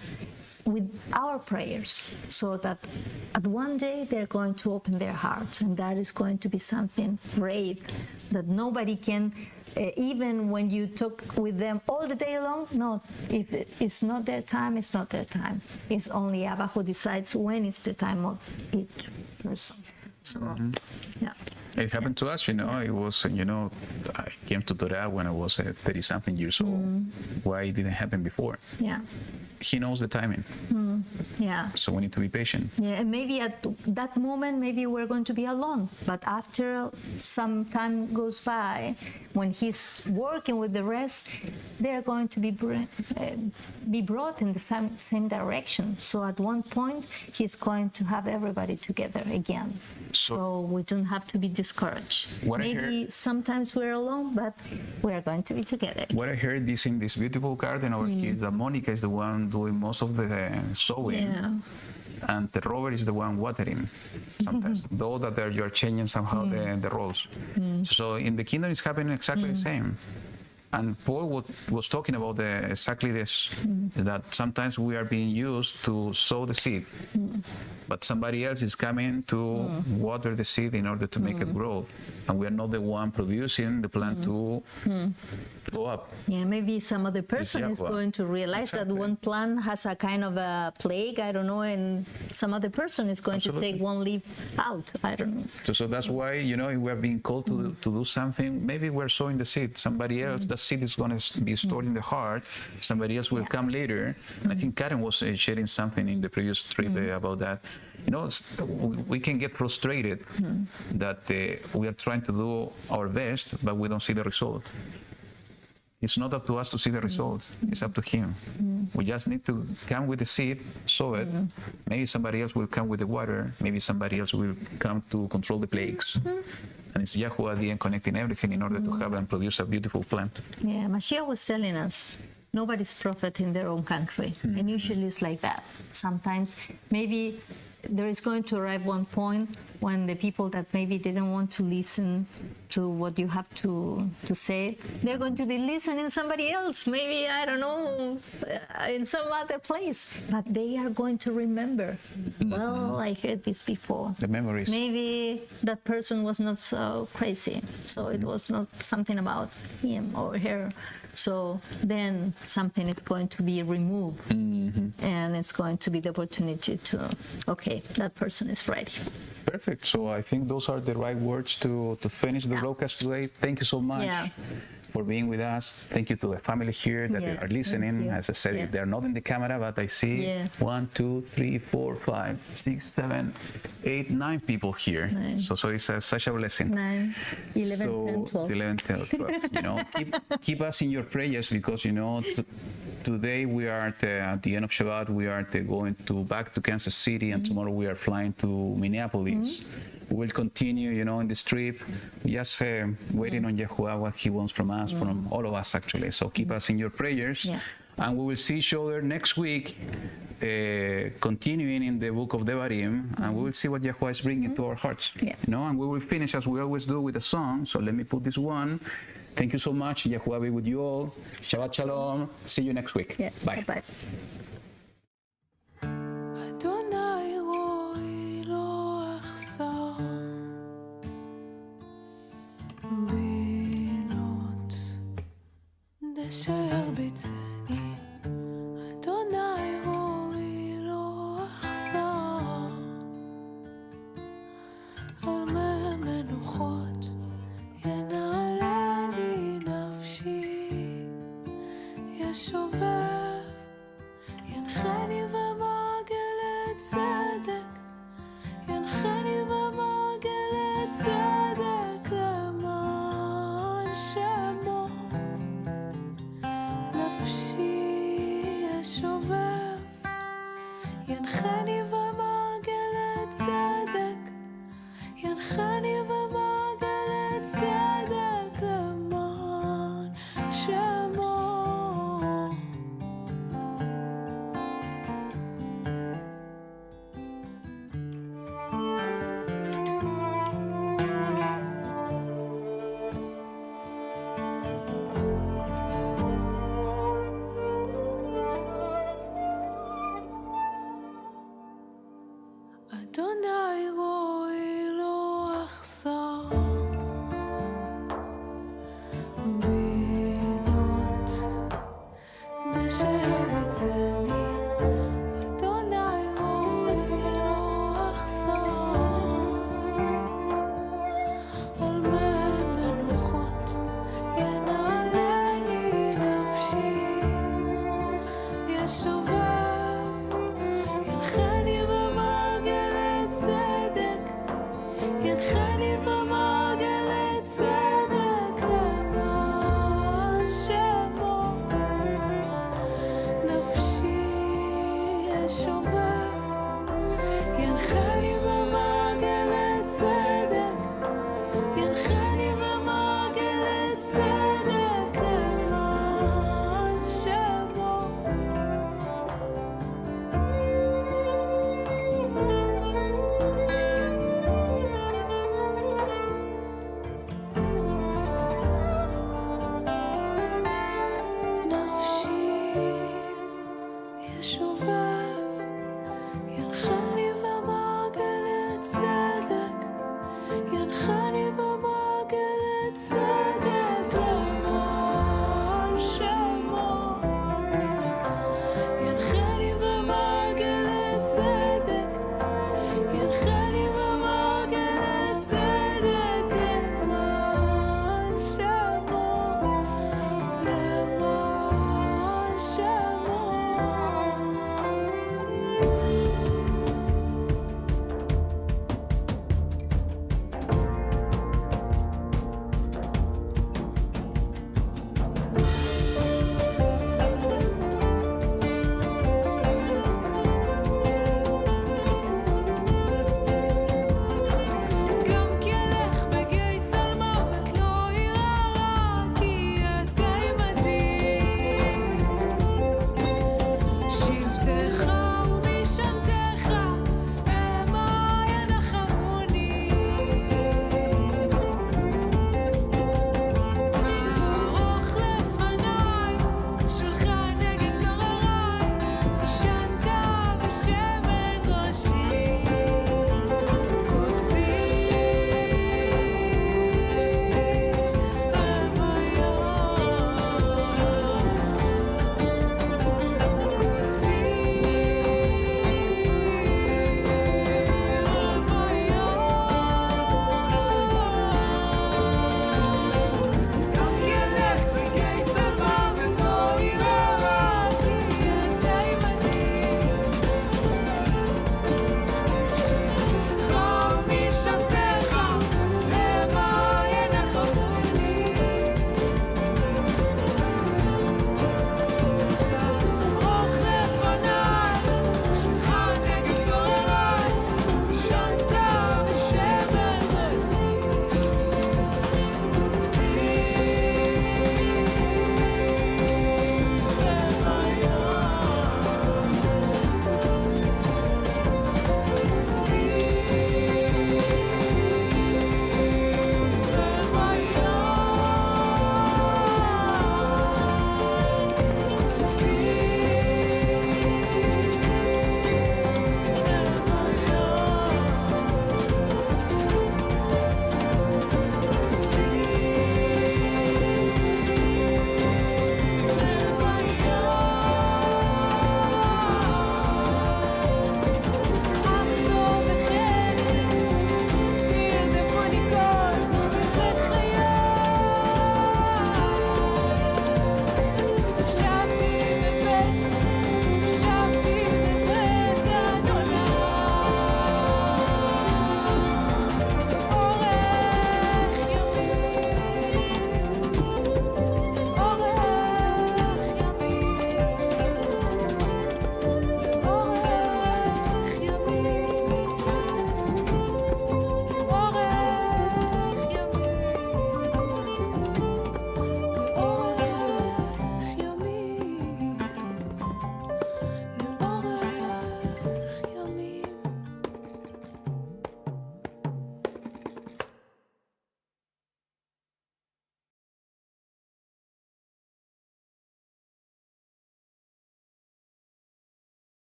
with our prayers, so that at one day they're going to open their hearts, and that is going to be something great that nobody can. Even when you talk with them all the day long, no, if it's not their time, it's not their time. It's only Abba who decides when is the time of each person. So, yeah. It happened to us, you know. It was, you know, I came to Torah when I was 30-something years old. Why it didn't happen before? Yeah. He knows the timing. Yeah. So we need to be patient. Yeah, and maybe at that moment, maybe we're going to be alone. But after some time goes by, when he's working with the rest, they're going to be brought in the same direction. So at one point, he's going to have everybody together again. So we don't have to be discouraged. Maybe sometimes we're alone, but we're going to be together. What I heard is in this beautiful garden over here is that Monica is the one doing most of the sowing. Yeah. And the Robert is the one watering sometimes, though that you're changing somehow the roles. So in the kingdom, it's happening exactly the same. And Paul was talking about exactly this, that sometimes we are being used to sow the seed, but somebody else is coming to water the seed in order to make it grow. And we are not the one producing the plant to go up. Yeah, maybe some other person is YaHuWaH. going to realize that one plant has a kind of a plague, I don't know, and some other person is going to take one leaf out, I don't know. So that's why, you know, if we are being called to do something, maybe we're sowing the seed. Somebody else, that seed is going to be stored in the heart. Somebody else will come later. And I think Karen was sharing something in the previous trip about that. You know, we can get frustrated that we are trying to do our best, but we don't see the result. It's not up to us to see the results. It's up to Him. We just need to come with the seed, sow it. Maybe somebody else will come with the water. Maybe somebody else will come to control the plagues. And it's YaHuWaH at the end connecting everything in order to have and produce a beautiful plant. Yeah, Mashiach was telling us, nobody's prophet in their own country. And usually it's like that. Sometimes maybe there is going to arrive one point when the people that maybe didn't want to listen to what you have to say, they're going to be listening somebody else, maybe, I don't know, in some other place. But they are going to remember, well, I heard this before. The memories. Maybe that person was not so crazy, so it was not something about him or her. So then something is going to be removed, and it's going to be the opportunity to, okay, that person is ready. Perfect. So I think those are the right words to finish the broadcast today. Thank you so much for being with us. Thank you to the family here that are listening. As I said, they're not in the camera, but I see 1, 2, 3, 4, 5, 6, 7, 8, 9 people here. So it's such a blessing. 9, 11, so, 10, 12. 11, 12. You know, keep us in your prayers, because you know today we are at the end of Shabbat. We are going back to Kansas City, and tomorrow we are flying to Minneapolis. We will continue, you know, in this trip. We just waiting on YaHuWaH, what He wants from us, from all of us actually. So keep us in your prayers, and we will see each other next week, continuing in the book of Devarim, and we will see what YaHuWaH is bringing to our hearts. You know, and we will finish as we always do with a song. So let me put this one. Thank you so much. YaHuWaH be with you all. Shabbat Shalom. See you next week. Bye. Bye. Be not ינחני במעגל צדק, ינחני במעגל צדק למען שמו. אדוני רואי לא אחסר, בינות בשביצני. אדוני רואי לא אחסר, על מי מנוחות ינעלני נפשי. ישובב ילכני במעגל צדק, ילכני במעגל צדק למען שמו. נפשי ישובב ילכני במעגל צדק, ילכני במעגל צדק למען שמו. נפשי ישובה